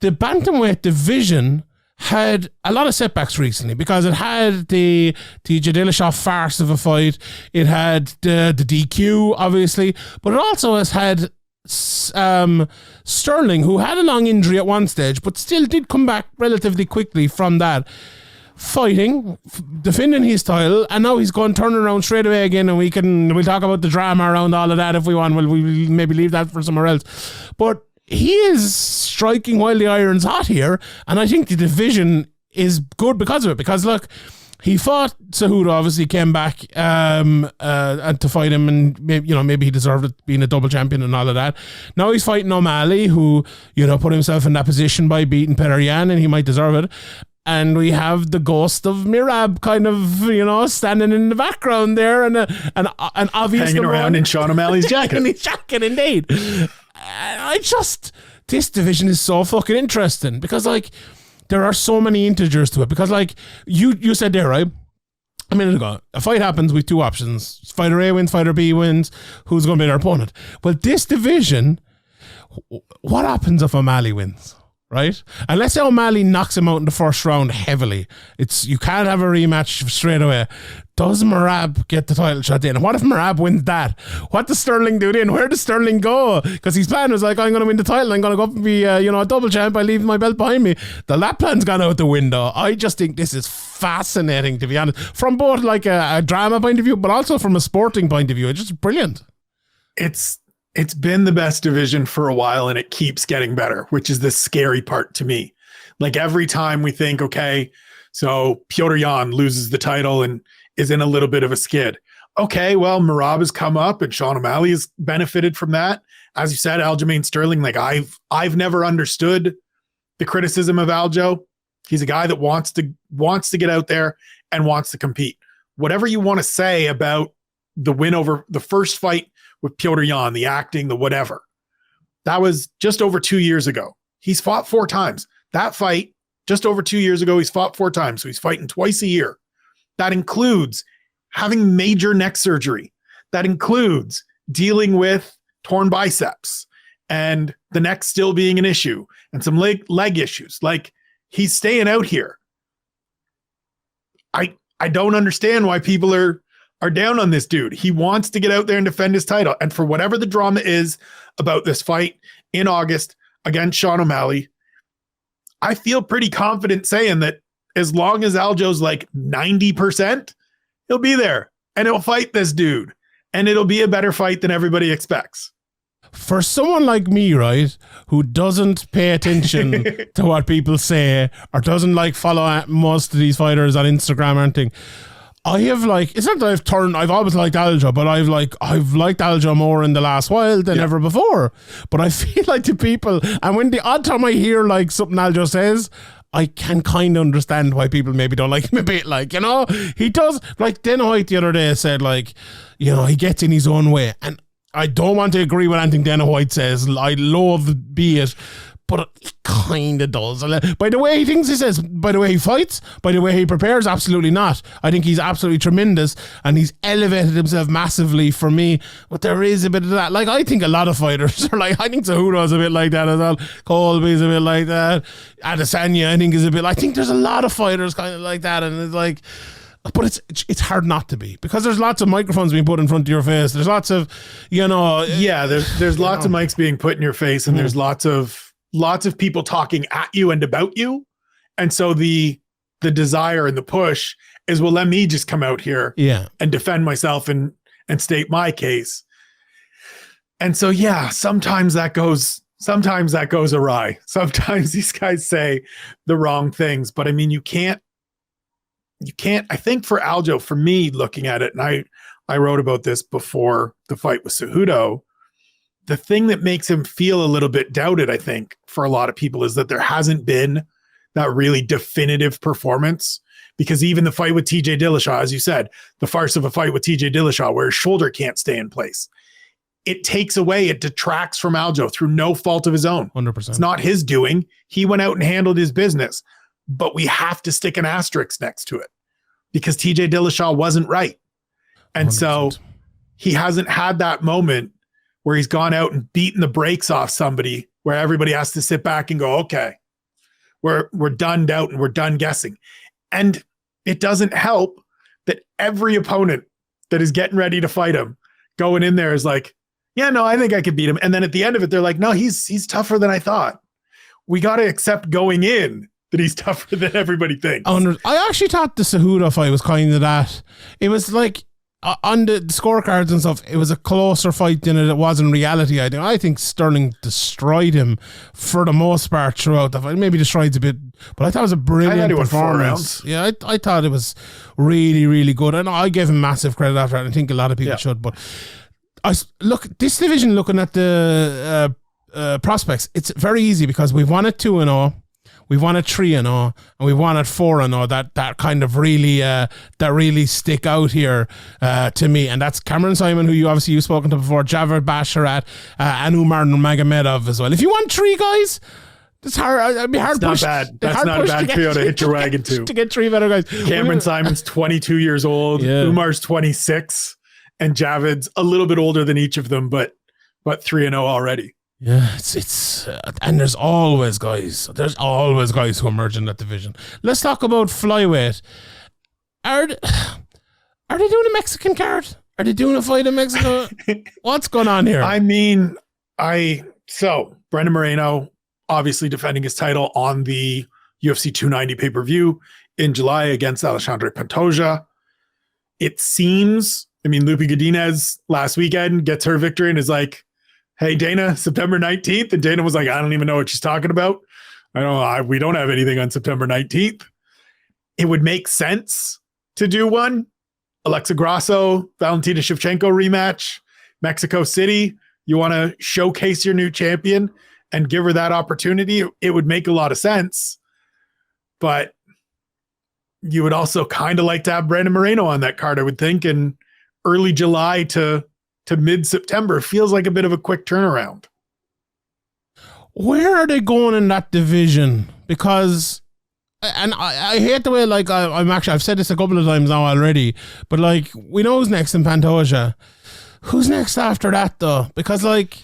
the bantamweight division had a lot of setbacks recently, because it had the Dillashaw farce of a fight, it had the DQ obviously, but it also has had Sterling, who had a long injury at one stage but still did come back relatively quickly from that, fighting, defending his title, and now he's going to turn around straight away again, and we'll talk about the drama around all of that if we want. We'll maybe leave that for somewhere else, but he is striking while the iron's hot here, and I think the division is good because of it. Because look, he fought Cejudo, obviously came back to fight him, and maybe he deserved it, being a double champion and all of that. Now he's fighting O'Malley, who put himself in that position by beating Petr Yan, and he might deserve it. And we have the ghost of Mirab kind of, standing in the background there, and an obvious hanging around in Sean O'Malley's jacket. In his jacket, indeed. This division is so fucking interesting, because, like, there are so many integers to it. Because, like, you said there, right, a minute ago, a fight happens with two options. Fighter A wins, fighter B wins. Who's going to be their opponent? Well, this division, what happens if O'Malley wins? Right? And let's say O'Malley knocks him out in the first round heavily. You can't have a rematch straight away. Does Merab get the title shot in? And what if Merab wins that? What does Sterling do then? Where does Sterling go? Because his plan was like, I'm going to win the title. I'm going to go up and be a double champ. I leave my belt behind me. That plan's gone out the window. I just think this is fascinating, to be honest, from both like a drama point of view, but also from a sporting point of view. It's just brilliant. It's been the best division for a while, and it keeps getting better, which is the scary part to me. Like every time we think, okay, so Petr Yan loses the title and is in a little bit of a skid. Okay, well, Merab has come up and Sean O'Malley has benefited from that. As you said, Aljamain Sterling, like I've never understood the criticism of Aljo. He's a guy that wants to get out there and wants to compete. Whatever you want to say about the win over the first fight with Petr Yan, the acting, the whatever. That was just over 2 years ago. He's fought 4 times. That fight, just over 2 years ago, he's fought 4 times. So he's fighting twice a year. That includes having major neck surgery. That includes dealing with torn biceps and the neck still being an issue and some leg issues. Like, he's staying out here. I don't understand why people are down on this dude. He wants to get out there and defend his title. And for whatever the drama is about this fight in August against Sean O'Malley, I feel pretty confident saying that as long as Aljo's like 90%, he'll be there and he'll fight this dude. And it'll be a better fight than everybody expects. For someone like me, right, who doesn't pay attention to what people say or doesn't like follow most of these fighters on Instagram or anything, I have it's not that I've always liked Aljo, but I've liked Aljo more in the last while than ever before. But I feel like the people, and when the odd time I hear like something Aljo says, I can kind of understand why people maybe don't like him a bit. He does, like Dana White the other day said, he gets in his own way. And I don't want to agree with anything Dana White says. I loathe be it. But he kind of does. By the way he thinks he says, by the way he fights, by the way he prepares, absolutely not. I think he's absolutely tremendous and he's elevated himself massively for me. But there is a bit of that. Like, I think a lot of fighters are I think Cejudo's a bit like that as well. Colby's a bit like that. Adesanya, I think, is a bit. I think there's a lot of fighters kind of like that. And it's like, but it's hard not to be, because there's lots of microphones being put in front of your face. There's lots of, there's lots of mics being put in your face, and there's lots of people talking at you and about you. And so the desire and the push is, well, let me just come out here and defend myself and state my case. And so, sometimes that goes awry. Sometimes these guys say the wrong things, but I mean, you can't, I think for Aljo, for me looking at it, and I wrote about this before the fight with Cejudo, the thing that makes him feel a little bit doubted, I think, for a lot of people, is that there hasn't been that really definitive performance. Because even the fight with TJ Dillashaw, as you said, the farce of a fight with TJ Dillashaw where his shoulder can't stay in place, it detracts from Aljo through no fault of his own. 100%. It's not his doing. He went out and handled his business. But we have to stick an asterisk next to it because TJ Dillashaw wasn't right. And 100%. So he hasn't had that moment where he's gone out and beaten the brakes off somebody where everybody has to sit back and go, okay, we're done doubting, we're done guessing. And it doesn't help that every opponent that is getting ready to fight him going in there is like, yeah, no, I think I could beat him. And then at the end of it, they're like, no, he's tougher than I thought. We got to accept going in that he's tougher than everybody thinks. I actually thought the Cejudo fight was kind of that. It was like, on the scorecards and stuff, it was a closer fight than it was in reality. I think Sterling destroyed him for the most part throughout the fight. Maybe destroyed a bit, but I thought it was a brilliant performance. Yeah, I thought it was really, really good. And I gave him massive credit after that. I think a lot of people should. But this division, looking at the prospects, it's very easy because we've won it 2-0. We've won at 3-0 and we've won at 4-0 that kind of really stick out here to me. And that's Cameron Simon, who you've spoken to before, Javid Basharat, and Umar Nurmagomedov as well. If you want 3 guys, it's hard. It'd be hard. That's not bad. That's not a bad trio to hit your wagon to. To get 3 better guys. Cameron Simon's 22 years old. Yeah. Umar's 26, and Javid's a little bit older than each of them, but 3-0 already. Yeah, it's and there's always guys who emerge in that division. Let's talk about flyweight. Are they doing a Mexican card? Are they doing a fight in Mexico? What's going on here? I mean, so Brandon Moreno obviously defending his title on the UFC 290 pay-per-view in July against Alexandre Pantoja. It seems, I mean, Lupi Godinez last weekend gets her victory and is like, hey, Dana, September 19th. And Dana was like, I don't even know what she's talking about. We don't have anything on September 19th. It would make sense to do one. Alexa Grasso, Valentina Shevchenko rematch, Mexico City. You want to showcase your new champion and give her that opportunity. It would make a lot of sense. But you would also kind of like to have Brandon Moreno on that card, I would think. And early July to mid-September feels like a bit of a quick turnaround. Where are they going in that division? Because, and I hate the way, like, I've said this a couple of times now already, but like, we know who's next in Pantoja. Who's next after that though? Because like,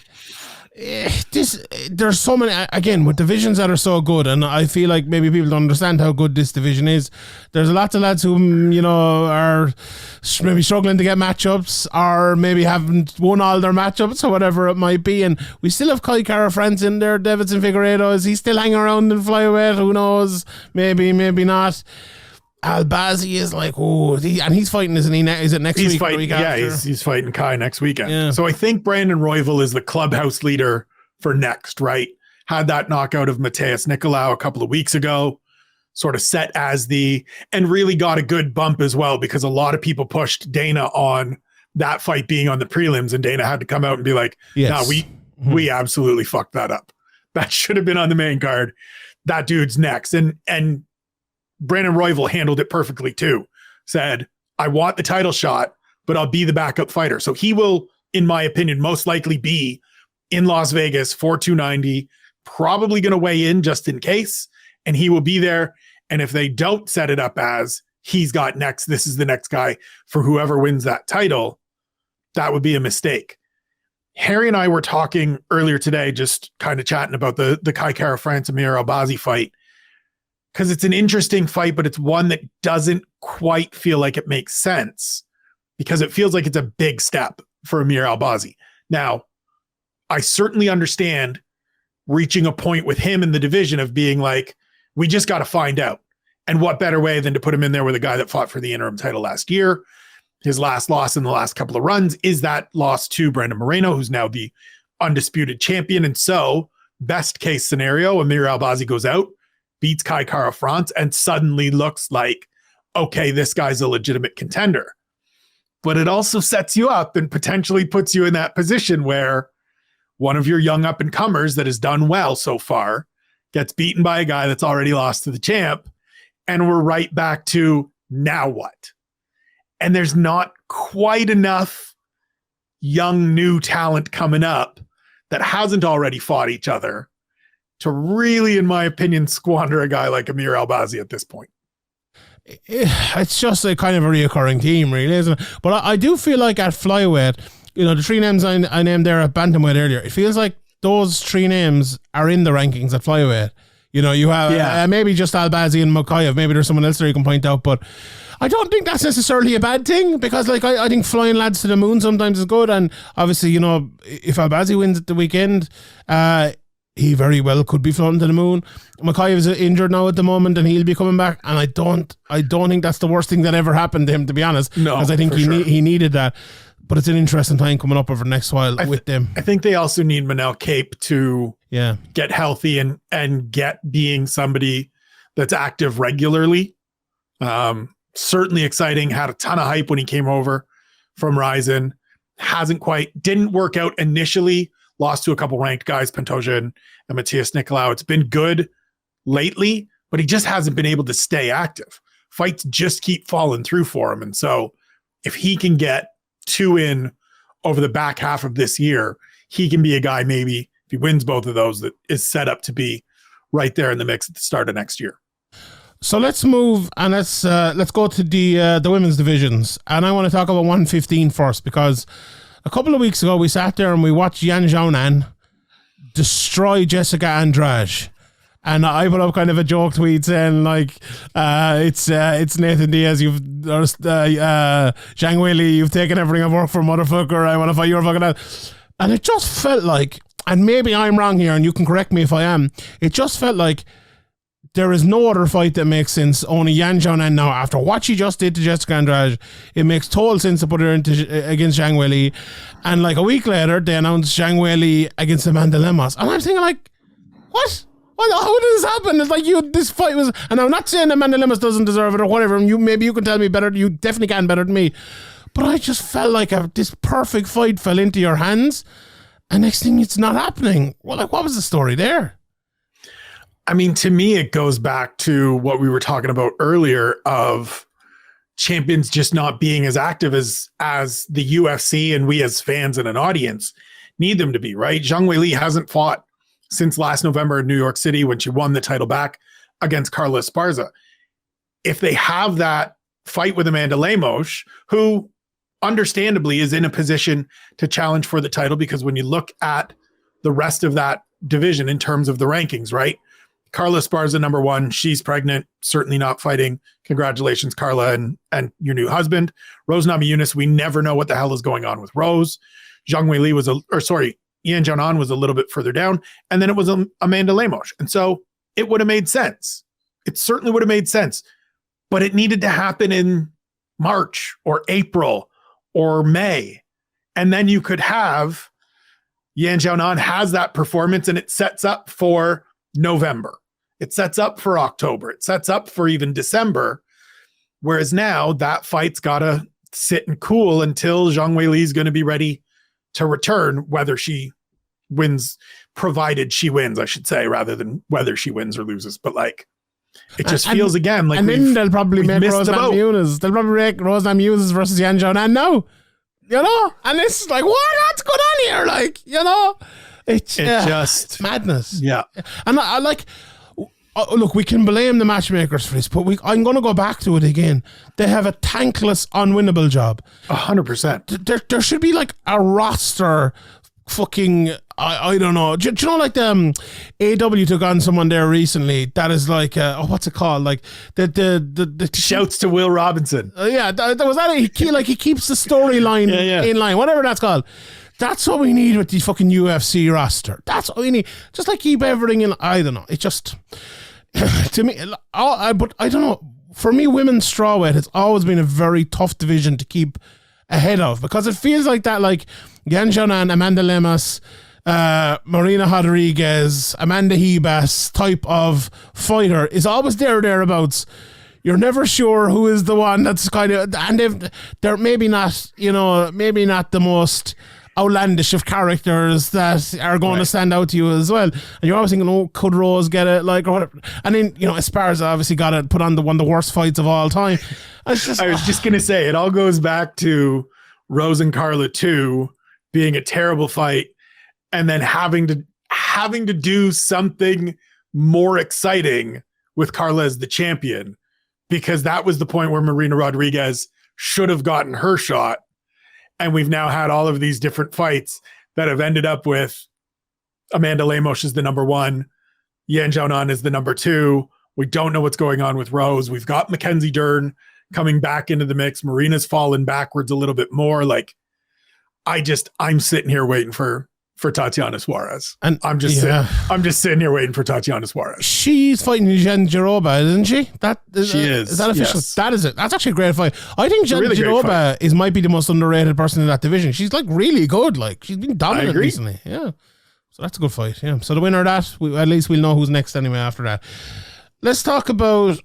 there's so many, again, with divisions that are so good, and I feel like maybe people don't understand how good this division is. There's lots of lads who, you know, are maybe struggling to get matchups, or maybe haven't won all their matchups, or whatever it might be. And we still have Kai Kara France in there. Davidson Figueiredo, is he still hanging around in flyweight? Who knows? Maybe not. Albazi is like, and he's fighting, isn't he? Is it next week? Fighting, or week yeah, after? he's fighting Kai next weekend. Yeah. So I think Brandon Royval is the clubhouse leader for next, right? Had that knockout of Mateus Nicolau a couple of weeks ago, sort of set as and really got a good bump as well, because a lot of people pushed Dana on that fight being on the prelims, and Dana had to come out and be like, yes. No, we absolutely fucked that up. That should have been on the main card. That dude's next. And Brandon Royval handled it perfectly too. Said, I want the title shot, but I'll be the backup fighter. So he will, in my opinion, most likely be in Las Vegas for 290, probably going to weigh in just in case, and he will be there. And if they don't set it up as he's got next, this is the next guy for whoever wins that title, that would be a mistake. Harry and I were talking earlier today, just kind of chatting about the Kai Kara France Amir Albazi fight, because it's an interesting fight, but it's one that doesn't quite feel like it makes sense, because it feels like it's a big step for Amir Albazi. Now, I certainly understand reaching a point with him in the division of being like, we just got to find out. And what better way than to put him in there with a guy that fought for the interim title last year? His last loss in the last couple of runs is that loss to Brandon Moreno, who's now the undisputed champion. And so, best case scenario, Amir Albazi goes out, beats Kai Kara France, and suddenly looks like, okay, this guy's a legitimate contender. But it also sets you up and potentially puts you in that position where one of your young up-and-comers that has done well so far gets beaten by a guy that's already lost to the champ, and we're right back to now what? And there's not quite enough young new talent coming up that hasn't already fought each other to really, in my opinion, squander a guy like Amir Albazi at this point. It's just a kind of a reoccurring theme, really, isn't it? But I do feel like at flyweight, you know, the three names I named there at bantamweight earlier, it feels like those three names are in the rankings at flyweight. You know, you have maybe just Albazi and Mokaev. Maybe there's someone else there you can point out, but I don't think that's necessarily a bad thing, because like I think flying lads to the moon sometimes is good. And obviously, you know, if Albazi wins at the weekend, he very well could be flown to the moon. Mokaev is injured now at the moment, and he'll be coming back. And I don't think that's the worst thing that ever happened to him, to be honest. No, because I think he needed that. But it's an interesting time coming up over the next while with them. I think they also need Manel Cape to get healthy and get being somebody that's active regularly. Certainly exciting. Had a ton of hype when he came over from Ryzen. Didn't work out initially. Lost to a couple ranked guys, Pantoja and Mateus Nicolau. It's been good lately, but he just hasn't been able to stay active. Fights just keep falling through for him. And so if he can get two in over the back half of this year, he can be a guy, maybe if he wins both of those, that is set up to be right there in the mix at the start of next year. So let's move and let's go to the women's divisions. And I want to talk about 115 first, because a couple of weeks ago we sat there and we watched Yan Xiaonan destroy Jessica Andrade. And I put up kind of a joke tweet saying like, it's Nathan Diaz, Zhang Weili, you've taken everything I've worked for, motherfucker. I want to fight your fucking ass. And it just felt like, and maybe I'm wrong here, and you can correct me if I am. It just felt like there is no other fight that makes sense. Only Yan Xiaonan now, after what she just did to Jessica Andrade, it makes total sense to put her against Zhang Weili. And like a week later, they announced Zhang Weili against Amanda Lemos, and I'm thinking like, what? How did this happen? It's like this fight was, and I'm not saying Amanda Lemos doesn't deserve it or whatever. And maybe you can tell me better. You definitely can better than me. But I just felt like this perfect fight fell into your hands, and next thing it's not happening. Well, like what was the story there? I mean, to me, it goes back to what we were talking about earlier of champions just not being as active as the UFC and we as fans and an audience need them to be. Right? Zhang Weili hasn't fought since last November in New York City when she won the title back against Carla Esparza. If they have that fight with Amanda Lemos, who understandably is in a position to challenge for the title, because when you look at the rest of that division in terms of the rankings, right? Carla Esparza, number one, she's pregnant, certainly not fighting. Congratulations, Carla, and your new husband. Rose Namajunas, we never know what the hell is going on with Rose. Zhang Weili Yan Xiaonan was a little bit further down, and then it was Amanda Lemos. And so it would have made sense. It certainly would have made sense, but it needed to happen in March or April or May. And then you could have Yan Xiaonan has that performance, and it sets up for November. It sets up for October. It sets up for even December. Whereas now that fight's got to sit and cool until Zhang Weili is going to be ready to return, whether she wins, provided she wins, I should say, rather than whether she wins or loses. But like, it just feels again like, and then they'll probably make Rose Namajunas. They'll probably make Rose Namajunas versus Yan Xiaonan now, you know. And it's like, what's going on here? Like, you know, it's just madness. Yeah, and I like. Look, we can blame the matchmakers for this, but I'm going to go back to it again. They have a thankless, unwinnable job. 100%. There should be like a roster. Fucking, I don't know. Do you know, like the AW took on someone there recently that is like, what's it called? Like the shouts to Will Robinson. Yeah, that was that. He keeps the storyline in line, whatever that's called. That's what we need with the fucking UFC roster. That's what we need. Just like keep everything in. I don't know. It just to me, but I don't know. For me, women's strawweight has always been a very tough division to keep ahead of, because it feels like that, like Yan Xiaonan, Amanda Lemos, Marina Rodriguez, Amanda Hebas type of fighter is always thereabouts. You're never sure who is the one that's kind of, and they're maybe not, maybe not the most outlandish of characters that are going to stand out to you as well. And you're always thinking, oh, could Rose get it? Like, or whatever. And then, Esparza obviously got it put on one of the worst fights of all time. I was just going to say, it all goes back to Rose and Carla 2 being a terrible fight, and then having to do something more exciting with Carla as the champion, because that was the point where Marina Rodriguez should have gotten her shot. And we've now had all of these different fights that have ended up with Amanda Lemos is the number one, Yan Xiaonan is the number two. We don't know what's going on with Rose. We've got Mackenzie Dern coming back into the mix. Marina's fallen backwards a little bit more. Like, I'm sitting here waiting for Tatiana Suarez. And I'm just sitting here waiting for Tatiana Suarez. She's fighting Jen Jiroba, isn't she? Is that official? Yes. That is it. That's actually a great fight. I think Jen Jiroba might be the most underrated person in that division. She's like really good. Like, she's been dominant recently. Yeah. So that's a good fight. Yeah. So the winner of that, at least we'll know who's next anyway after that. Let's talk about,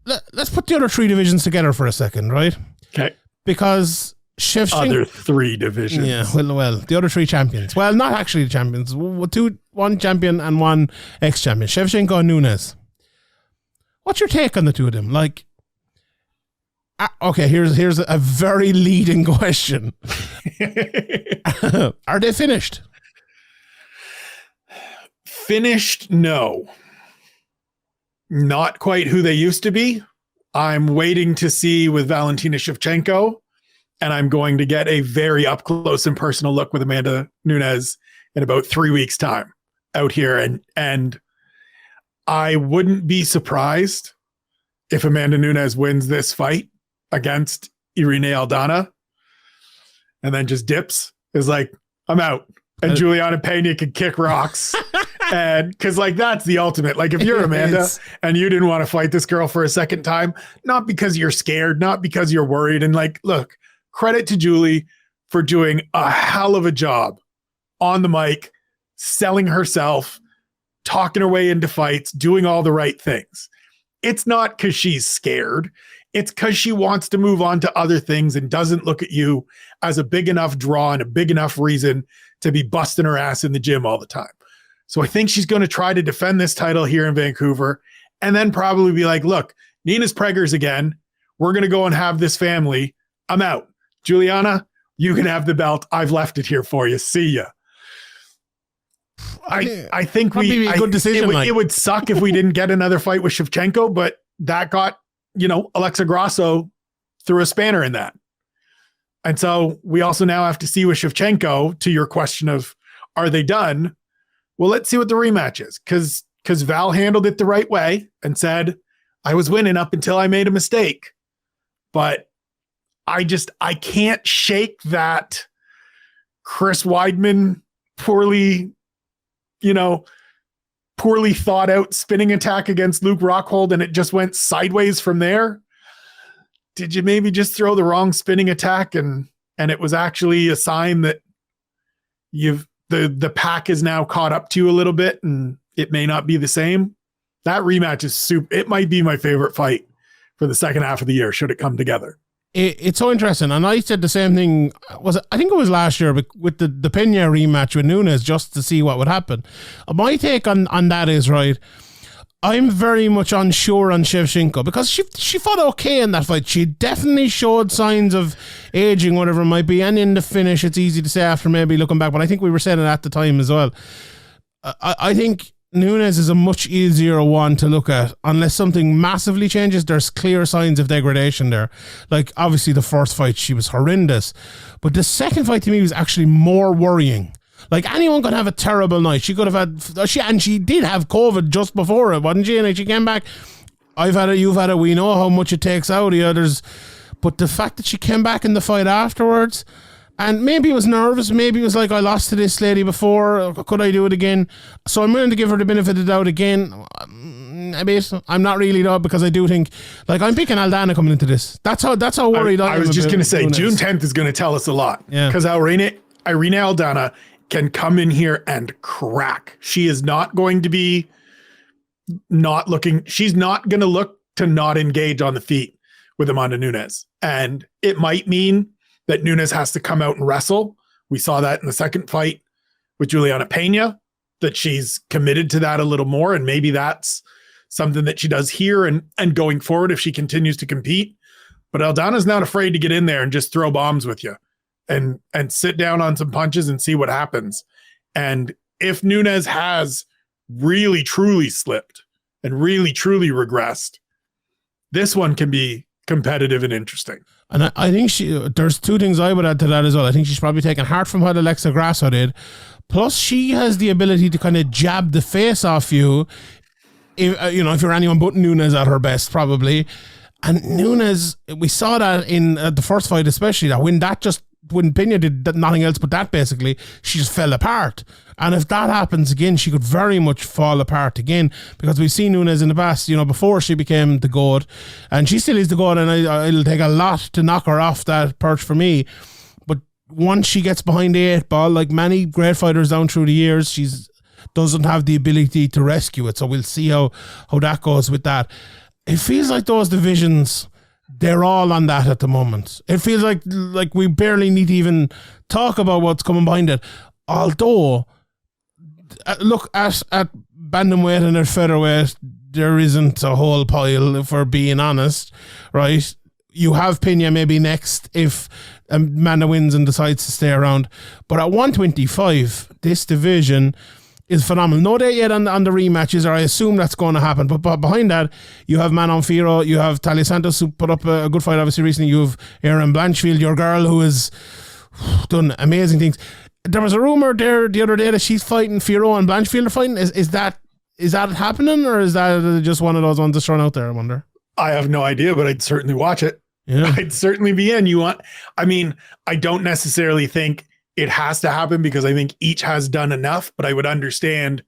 let's put the other three divisions together for a second, right? Okay. Because other three divisions. Yeah, well, the other three champions. Well, not actually the champions. One champion and one ex-champion. Shevchenko and Nunes. What's your take on the two of them? Like, okay, here's a very leading question. Are they finished? Finished? No. Not quite who they used to be. I'm waiting to see with Valentina Shevchenko, and I'm going to get a very up close and personal look with Amanda Nunes in about 3 weeks' time out here. And I wouldn't be surprised if Amanda Nunes wins this fight against Irene Aldana and then just dips, is like, I'm out. And Juliana Pena can kick rocks. And because like that's the ultimate. Like if you're Amanda and you didn't want to fight this girl for a second time, not because you're scared, not because you're worried. And like, look, credit to Julie for doing a hell of a job on the mic, selling herself, talking her way into fights, doing all the right things. It's not because she's scared. It's because she wants to move on to other things and doesn't look at you as a big enough draw and a big enough reason to be busting her ass in the gym all the time. So I think she's going to try to defend this title here in Vancouver and then probably be like, look, Nina's preggers again. We're going to go and have this family. I'm out. Juliana, you can have the belt. I've left it here for you. See ya. I think be a good decision. It would suck if we didn't get another fight with Shevchenko, but that got, Alexa Grasso threw a spanner in that. And so we also now have to see with Shevchenko, to your question of, are they done? Well, let's see what the rematch is. Because Val handled it the right way and said, I was winning up until I made a mistake. But I can't shake that Chris Weidman poorly thought out spinning attack against Luke Rockhold, and it just went sideways from there. Did you maybe just throw the wrong spinning attack and it was actually a sign that the pack is now caught up to you a little bit and it may not be the same? That rematch is it might be my favorite fight for the second half of the year, should it come together. It's so interesting, and I said the same thing. I think it was last year, but with the Pena rematch with Nunes, just to see what would happen. My take on that is, right, I'm very much unsure on Shevchenko because she fought okay in that fight. She definitely showed signs of aging, whatever it might be, and in the finish, it's easy to say after maybe looking back, but I think we were saying it at the time as well. I think Nunes is a much easier one to look at unless something massively changes. There's clear signs of degradation there. Like obviously the first fight, she was horrendous, but the second fight to me was actually more worrying. Like anyone could have a terrible night. She could have had, she did have COVID just before it, wasn't she? And she came back. I've had it, you've had it. We know how much it takes out of the others, but the fact that she came back in the fight afterwards, and maybe it was nervous, maybe it was like, I lost to this lady before, could I do it again? So I'm willing to give her the benefit of the doubt again. A bit. I'm not really though, because I do think, like, I'm picking Aldana coming into this. That's how worried I am. I was just going to say, June 10th is going to tell us a lot. Yeah. Because Irene Aldana can come in here and crack. She is not going to be she's not going to look to not engage on the feet with Amanda Nunes. And it might mean that Nunes has to come out and wrestle. We saw that in the second fight with Juliana Pena, that she's committed to that a little more. And maybe that's something that she does here and going forward if she continues to compete. But Aldana's not afraid to get in there and just throw bombs with you and sit down on some punches and see what happens. And if Nunes has really, truly slipped and really, truly regressed, this one can be competitive and interesting. And I think there's two things I would add to that as well. I think she's probably taken heart from what Alexa Grasso did. Plus, she has the ability to kind of jab the face off you. If you're anyone but Nunes at her best, probably. And Nunes, we saw that in the first fight, especially, that when Pena did nothing else but that, basically, she just fell apart. And if that happens again, she could very much fall apart again, because we've seen Nunes in the past, before she became the GOAT, and she still is the GOAT, and it'll take a lot to knock her off that perch for me. But once she gets behind the 8-ball, like many great fighters down through the years, she doesn't have the ability to rescue it. So we'll see how that goes with that. It feels like those divisions, they're all on that at the moment. It feels like we barely need to even talk about what's coming behind it. Although, look at bantamweight and at featherweight, there isn't a whole pile, if we're being honest, right? You have Pena maybe next if Amanda wins and decides to stay around. But at 125, this division is phenomenal. No date yet on the rematches, or I assume that's going to happen. But behind that, you have Manon Fiorot, you have Talia Santos, who put up a good fight obviously recently. You have Erin Blanchfield, your girl, who has done amazing things. there was a rumor there the other day that she's fighting Firo and Blanchfield are fighting. Is that happening, or is that just one of those ones that's thrown out there? I wonder. I have no idea, but I'd certainly watch it. Yeah. I'd certainly be in. I don't necessarily think it has to happen because I think each has done enough, but I would understand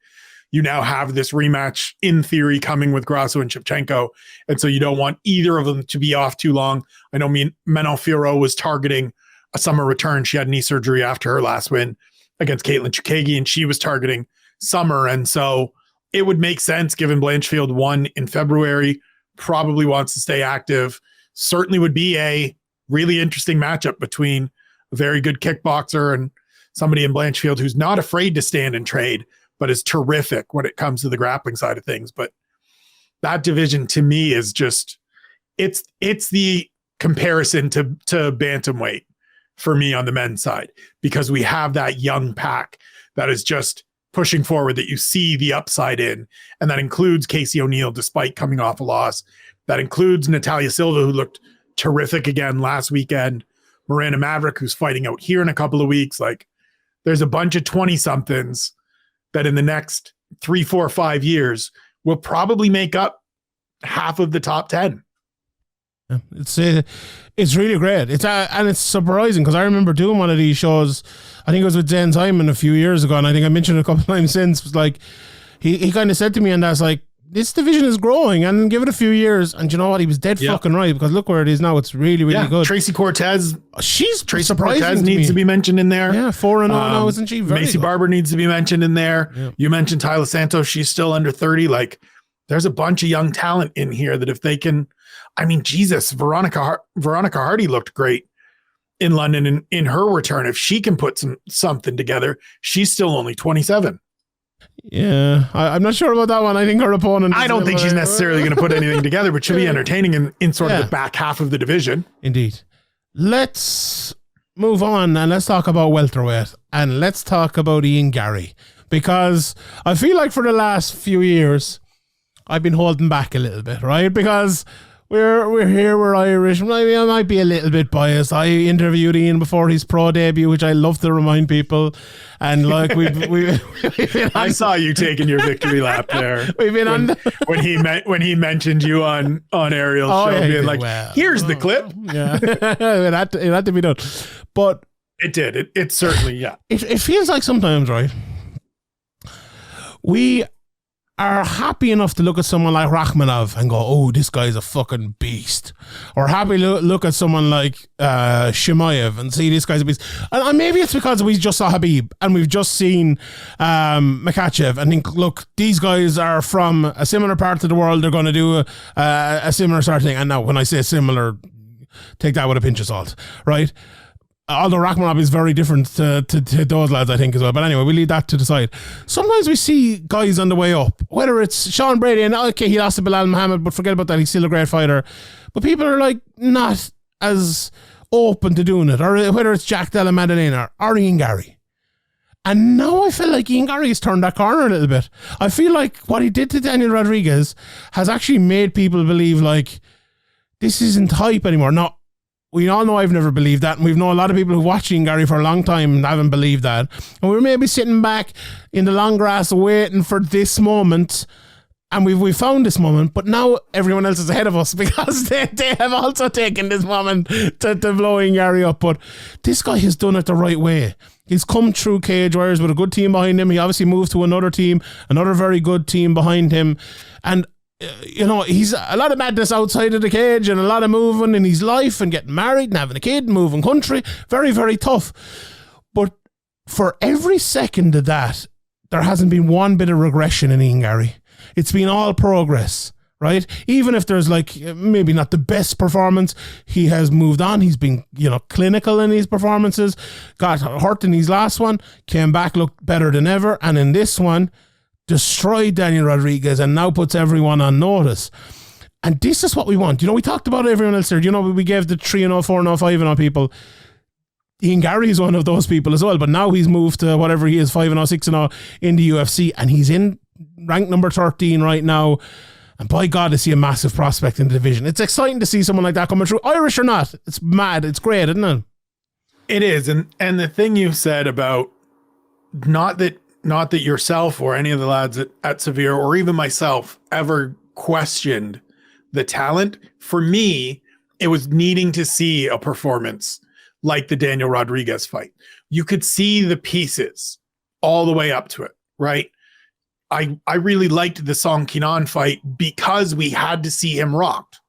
you now have this rematch in theory coming with Grasso and Shevchenko. And so you don't want either of them to be off too long. I know Manon Fiorot was targeting a summer return. She had knee surgery after her last win against Caitlin Chukagi, and she was targeting summer. And so it would make sense given Blanchfield won in February, probably wants to stay active. Certainly would be a really interesting matchup between a very good kickboxer and somebody in Blanchfield who's not afraid to stand and trade, but is terrific when it comes to the grappling side of things. But that division to me is just, it's the comparison to bantamweight for me on the men's side, because we have that young pack that is just pushing forward, that you see the upside in. And that includes Casey O'Neill, despite coming off a loss. That includes Natalia Silva, who looked terrific again last weekend. Miranda Maverick, who's fighting out here in a couple of weeks. Like, there's a bunch of 20-somethings that in the next 3, 4, 5 years will probably make up half of the top 10. Yeah, it's really great. And it's surprising because I remember doing one of these shows. I think it was with Zen Simon a few years ago, and I think I mentioned it a couple of times since. It was like he kind of said to me, and that's like, this division is growing, and give it a few years, and you know what? He was dead fucking right, because look where it is now. It's really, really good. Tracy Cortez. Tracy Cortez needs to be mentioned in there. Yeah, 4-0 now, isn't she? Macy good. Barber needs to be mentioned in there. Yeah. You mentioned Tyler Santos. She's still under 30. Like, there's a bunch of young talent in here that if they can, Jesus, Veronica Hardy looked great in London in her return. If she can put something together, she's still only 27. Yeah, I'm not sure about that one. I think her opponent... I don't think she's necessarily going to put anything together, but she'll be entertaining in sort of the back half of the division. Indeed. Let's move on and let's talk about welterweight, and let's talk about Ian Garry, because I feel like for the last few years, I've been holding back a little bit, right? Because we're here, we're Irish. I might be a little bit biased. I interviewed Ian before his pro debut, which I love to remind people. And like we've been I saw you taking your victory lap there. We've been when he mentioned you on Ariel's show, being like, here's the clip. Yeah, it had to be done, but it did. It certainly, yeah. It feels like sometimes, right? We are happy enough to look at someone like Rakhmonov and go, oh, this guy's a fucking beast. Or happy to look at someone like Shimaev and see this guy's a beast. And maybe it's because we just saw Khabib and we've just seen Makhachev and think, look, these guys are from a similar part of the world. They're going to do a similar sort of thing. And now when I say similar, take that with a pinch of salt, right? Although Rakhmonov is very different to those lads, I think, as well. But anyway, we'll leave that to the side. Sometimes we see guys on the way up, whether it's Sean Brady, and okay, he lost to Bilal Muhammad, but forget about that, he's still a great fighter. But people are like not as open to doing it, or whether it's Jack Della Maddalena or Ian Garry. And now I feel like Ian Garry has turned that corner a little bit. I feel like what he did to Daniel Rodriguez has actually made people believe like this isn't hype anymore. Now, we all know I've never believed that, and we've known a lot of people who watch Ian Garry for a long time and haven't believed that. And we're maybe sitting back in the long grass waiting for this moment, and we found this moment, but now everyone else is ahead of us because they have also taken this moment to blow Ian Garry up. But this guy has done it the right way. He's come through Cage Warriors with a good team behind him. He obviously moved to another team, another very good team behind him, and he's a lot of madness outside of the cage and a lot of moving in his life and getting married and having a kid and moving country. Very, very tough. But for every second of that, there hasn't been one bit of regression in Ian Garry. It's been all progress, right? Even if there's like maybe not the best performance, he has moved on. He's been, clinical in his performances, got hurt in his last one, came back, looked better than ever. And in this one, destroyed Daniel Rodriguez and now puts everyone on notice. And this is what we want. We talked about everyone else there. We gave the 3-0, 4-0, 5-0 people. Ian Garry is one of those people as well, but now he's moved to whatever he is, 5-0, 6-0 in the UFC, and he's in rank number 13 right now. And by God, I see a massive prospect in the division. It's exciting to see someone like that coming through, Irish or not. It's mad. It's great, isn't it? It is. And the thing you said about not that yourself or any of the lads at Severe or even myself ever questioned the talent. For me, it was needing to see a performance like the Daniel Rodriguez fight. You could see the pieces all the way up to it, right? I really liked the Song Kenan fight because we had to see him rocked.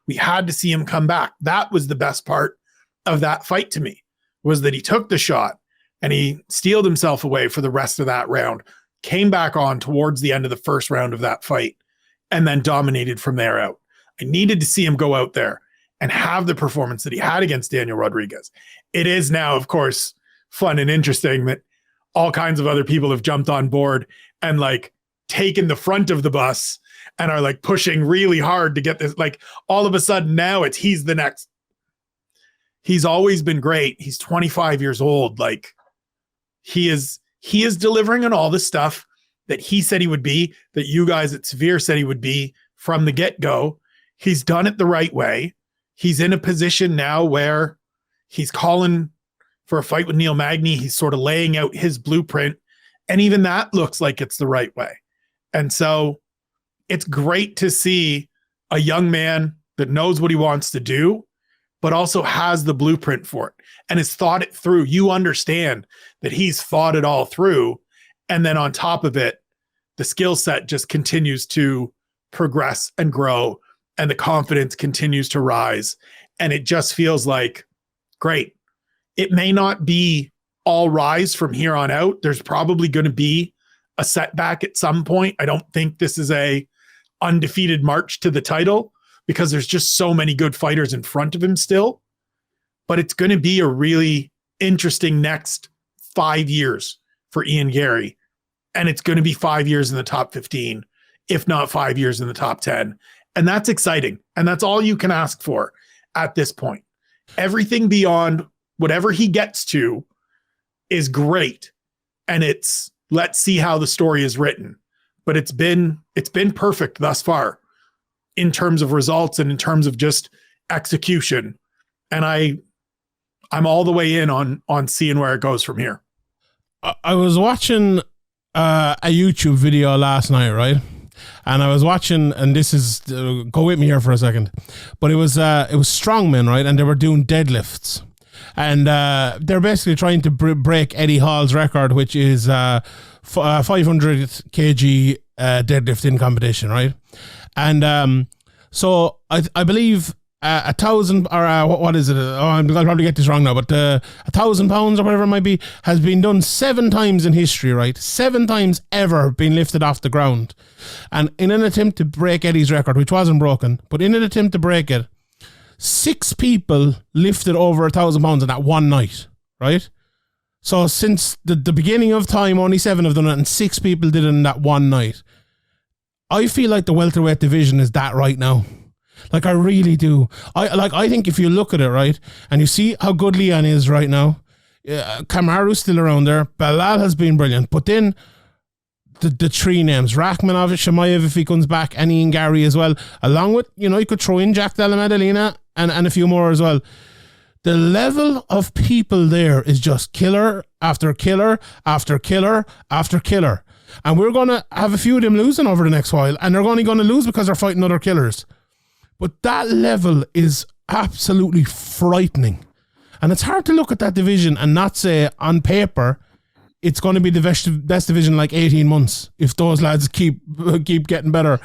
We had to see him come back. That was the best part of that fight to me, was that he took the shot and he steeled himself away for the rest of that round, came back on towards the end of the first round of that fight, and then dominated from there out. I needed to see him go out there and have the performance that he had against Daniel Rodriguez. It is now, of course, fun and interesting that all kinds of other people have jumped on board and like taken the front of the bus and are like pushing really hard to get this. Like all of a sudden now he's the next. He's always been great. He's 25 years old. Like he is delivering on all the stuff that he said he would be, that you guys at Severe said he would be from the get-go. He's done it the right way. He's in a position now where he's calling for a fight with Neil Magny. He's sort of laying out his blueprint. And even that looks like it's the right way. And so it's great to see a young man that knows what he wants to do, but also has the blueprint for it and has thought it through. You understand that he's thought it all through. And then on top of it, the skill set just continues to progress and grow, and the confidence continues to rise. And it just feels like, great. It may not be all rise from here on out. There's probably going to be a setback at some point. I don't think this is a undefeated march to the title because there's just so many good fighters in front of him still. But it's going to be a really interesting next 5 years for Ian Garry. And it's going to be 5 years in the top 15, if not 5 years in the top 10. And that's exciting. And that's all you can ask for at this point. Everything beyond whatever he gets to is great. And it's, let's see how the story is written. But it's been perfect thus far in terms of results and in terms of just execution. And I'm all the way in on seeing where it goes from here. I was watching a YouTube video last night, right? And I was watching, and this is, go with me here for a second, but it was strongmen, right? And they were doing deadlifts. And they're basically trying to break Eddie Hall's record, which is 500 kg deadlifting competition, right? And so I believe 1,000 or what is it? Oh, I'll probably get this wrong now, but 1,000 pounds or whatever it might be has been done 7 times in history, right? 7 times ever been lifted off the ground. And in an attempt to break Eddie's record, which wasn't broken, but in an attempt to break it, 6 people lifted over 1,000 pounds in that one night, right? So since the beginning of time, only 7 have done it, and 6 people did it in that one night. I feel like the welterweight division is that right now. Like, I really do. I think if you look at it, right, and you see how good Leon is right now, Kamaru's still around there, Belal has been brilliant, but then the 3 names, Rakhmonov, Shemaev if he comes back, and Ian Garry as well, along with, you could throw in Jack Della Maddalena and a few more as well. The level of people there is just killer after killer after killer after killer. And we're going to have a few of them losing over the next while, and they're only going to lose because they're fighting other killers. But that level is absolutely frightening. And it's hard to look at that division and not say on paper it's going to be the best division in like 18 months if those lads keep getting better.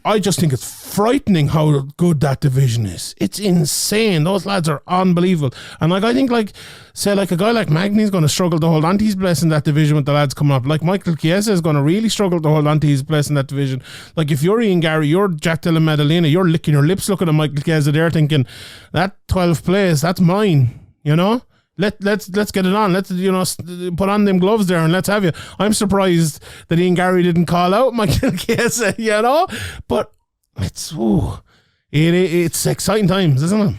I just think it's frightening how good that division is. It's insane. Those lads are unbelievable. And like, I think say a guy like Magny's going to struggle to hold on to his place in that division with the lads coming up. Like Michael Chiesa is going to really struggle to hold on to his place in that division. Like if you're Ian Garry, you're Jack Della Maddalena, you're licking your lips looking at Michael Chiesa there thinking, that 12th place, that's mine, Let's get it on. Let's put on them gloves there and let's have you. I'm surprised that Ian Garry didn't call out Michael Chiesa, But it's exciting times, isn't it?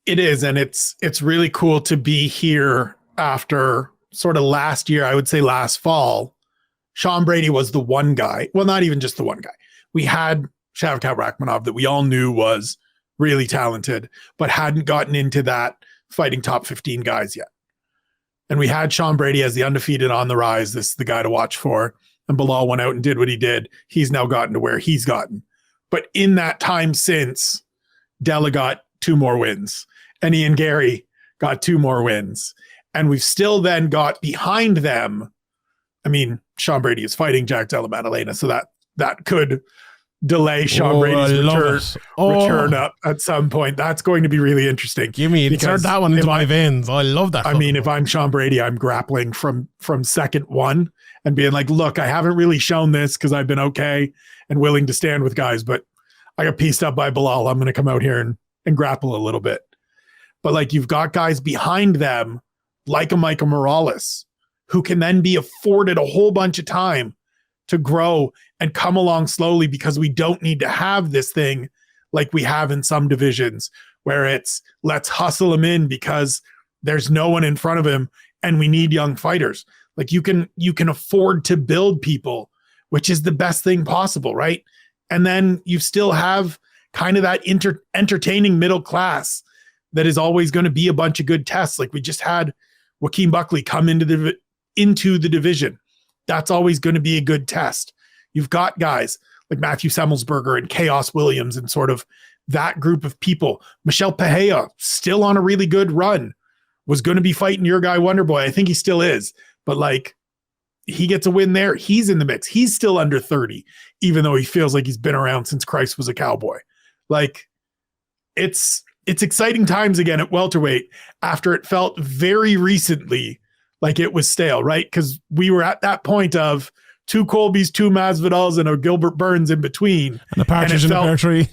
It is, and it's really cool to be here after sort of last year. I would say last fall, Sean Brady was the one guy. Well, not even just the one guy. We had Shavkat Rakhmonov that we all knew was really talented, but hadn't gotten into that fighting top 15 guys yet. and we had Sean Brady as the undefeated on the rise. This is the guy to watch for. And Bilal went out and did what he did. He's now gotten to where he's gotten. But in that time since, Della got 2 more wins, and Ian Gary got 2 more wins. And we've still then got behind them. I mean, Sean Brady is fighting Jack Della Maddalena, so that could delay Sean Brady's return up at some point. That's going to be really interesting. Give me insert that one into my veins. I love that. I mean, if I'm Sean Brady, I'm grappling from second one and being like, look, I haven't really shown this because I've been okay and willing to stand with guys, but I got pieced up by Bilal. I'm going to come out here and grapple a little bit. But like, you've got guys behind them like a Michael Morales who can then be afforded a whole bunch of time to grow and come along slowly, because we don't need to have this thing like we have in some divisions where it's let's hustle him in because there's no one in front of him and we need young fighters. Like you can afford to build people, which is the best thing possible, right? And then you still have kind of that entertaining middle class that is always going to be a bunch of good tests. Like we just had Joaquin Buckley come into the division. That's always going to be a good test. You've got guys like Matthew Semmelsberger and Chaos Williams and sort of that group of people. Michel Pereira, still on a really good run, was going to be fighting your guy Wonderboy. I think he still is. But like, he gets a win there. He's in the mix. He's still under 30, even though he feels like he's been around since Christ was a cowboy. Like, it's exciting times again at welterweight after it felt very recently like it was stale, right? Because we were at that point of 2 Colbys, 2 Masvidals, and a Gilbert Burns in between. And a partridge in a pear tree.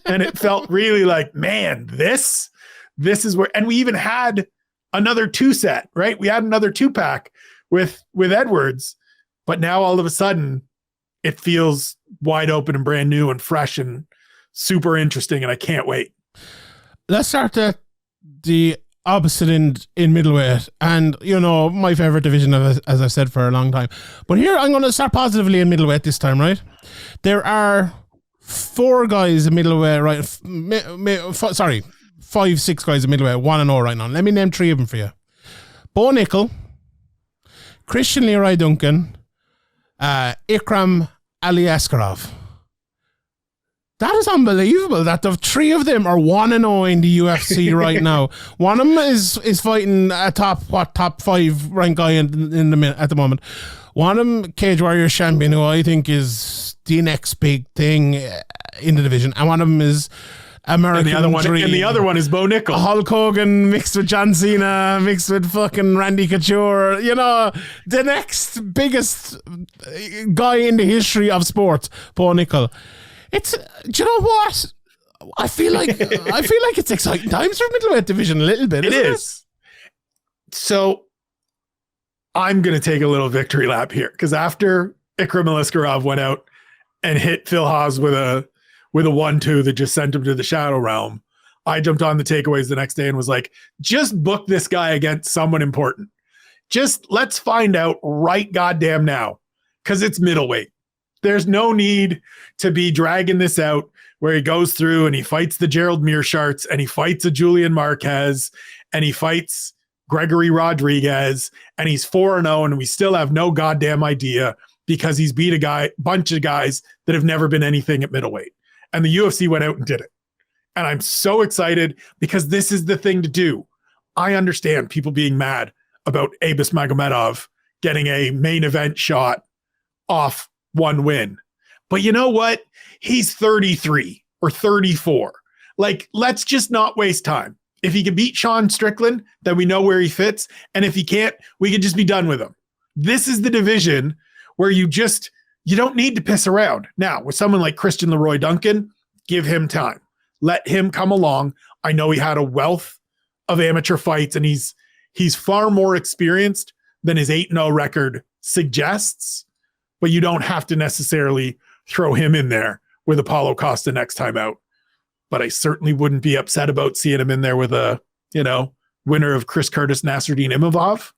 And it felt really like, man, this is where, and we even had another 2 set, right? We had another 2-pack with Edwards, but now all of a sudden it feels wide open and brand new and fresh and super interesting, and I can't wait. Let's start at the opposite end in middleweight, and you know, my favorite division, as I've said for a long time. But here I'm going to start positively in middleweight this time, right? There are 4 guys in middleweight, right? 5, 6 guys in middleweight, 1-0 right now. Let me name 3 of them for you: Bo Nickel, Christian Leroy Duncan, Ikram Aliaskarov. That is unbelievable that the 3 of them are 1-0 in the UFC right now. One of them is fighting a top 5 ranked guy at the moment. One of them, Cage Warriors champion, who I think is the next big thing in the division. And one of them is American and the other one is Bo Nickel. Hulk Hogan mixed with John Cena, mixed with fucking Randy Couture. You know, the next biggest guy in the history of sports, Bo Nickel. Do you know what? I feel like it's exciting times for middleweight division a little bit. It is. So I'm going to take a little victory lap here, because after Ikram Aliskerov went out and hit Phil Haas with a 1-2 that just sent him to the shadow realm, I jumped on the takeaways the next day and was like, just book this guy against someone important. Just let's find out right goddamn now, because it's middleweight. There's no need to be dragging this out where he goes through and he fights the Gerald Meerschaerts and he fights a Julian Marquez and he fights Gregory Rodriguez and he's 4-0 and we still have no goddamn idea because he's beat a bunch of guys that have never been anything at middleweight. And the UFC went out and did it. And I'm so excited because this is the thing to do. I understand people being mad about Abus Magomedov getting a main event shot off 1 win. But you know what? He's 33 or 34. Like, let's just not waste time. If he can beat Sean Strickland, then we know where he fits. And if he can't, we can just be done with him. This is the division where you don't need to piss around. Now, with someone like Christian Leroy Duncan, give him time. Let him come along. I know he had a wealth of amateur fights and he's far more experienced than his 8-0 record suggests. But you don't have to necessarily throw him in there with Apollo Costa next time out. But I certainly wouldn't be upset about seeing him in there with a, winner of Chris Curtis, Nasruddin Imavov.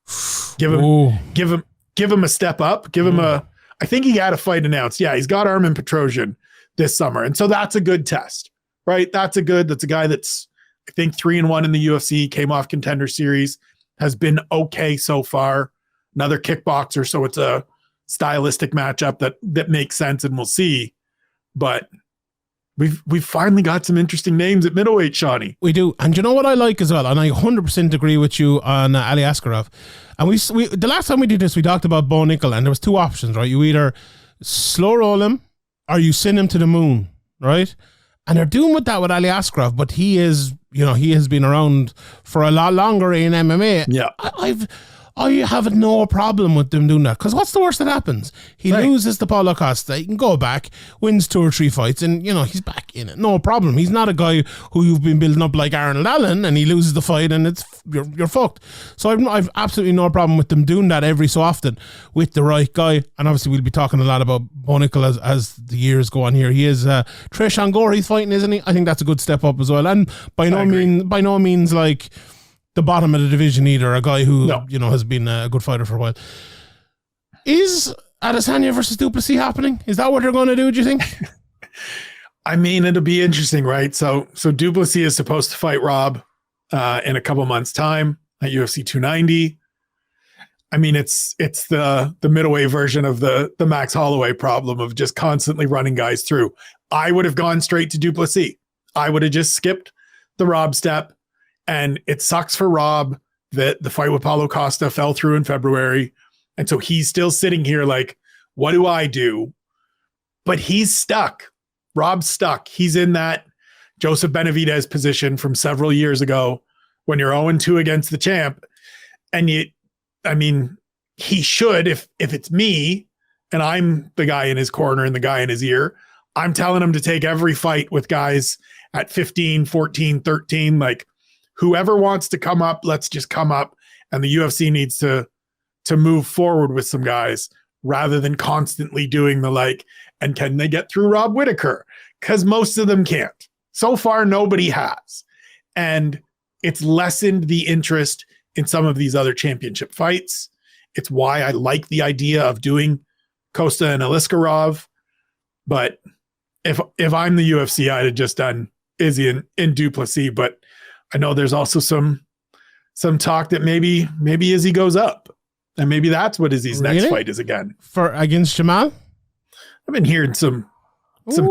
Give him a step up. Give him I think he had a fight announced. Yeah, he's got Armin Petrosian this summer. And so that's a good test, right? That's a guy that's, I think, 3-1 in the UFC, came off Contender Series. has been okay so far. Another kickboxer, so it's a stylistic matchup that makes sense, and we'll see. But we've finally got some interesting names at middleweight, Shawnee. We do. And you know what I like as well? And I 100% agree with you on Ali Askarov. And we the last time we did this, we talked about Bo Nickel, and there was two options, right? You either slow roll him or you send him to the moon, right? And they're doing with that with Ali Askarov, but he is, he has been around for a lot longer in MMA. Yeah. I have no problem with them doing that, because what's the worst that happens? He loses to Paulo Costa, he can go back, wins 2 or 3 fights, and he's back in it, no problem. He's not a guy who you've been building up like Arnold Allen, and he loses the fight and you're fucked. So I've absolutely no problem with them doing that every so often with the right guy. And obviously we'll be talking a lot about Bo Nickel as the years go on here. He is Trish Angor he's fighting, isn't he? I think that's a good step up as well, and by no means like the bottom of the division either, a guy who has been a good fighter for a while. Is Adesanya versus Duplessis happening? Is that what they're going to do, do you think? I mean, it'll be interesting, right? So Duplessis is supposed to fight Rob in a couple months' time at UFC 290. I mean, it's the middleweight version of the Max Holloway problem of just constantly running guys through. I would have gone straight to Duplessis. I would have just skipped the Rob step. And it sucks for Rob that the fight with Paulo Costa fell through in February. And so he's still sitting here like, what do I do? But he's stuck. Rob's stuck. He's in that Joseph Benavidez position from several years ago when you're 0-2 against the champ. And he should, if it's me and I'm the guy in his corner and the guy in his ear, I'm telling him to take every fight with guys at 15, 14, 13, like, whoever wants to come up, let's just come up. And the UFC needs to move forward with some guys rather than constantly doing the like, and can they get through Rob Whittaker? Because most of them can't. So far, nobody has. And it's lessened the interest in some of these other championship fights. It's why I like the idea of doing Costa and Aliskerov. But if I'm the UFC, I'd have just done Izzy and Duplessis. But I know there's also some talk that maybe Izzy goes up, and maybe that's what Izzy's next fight is again. Against Jamal? I've been hearing some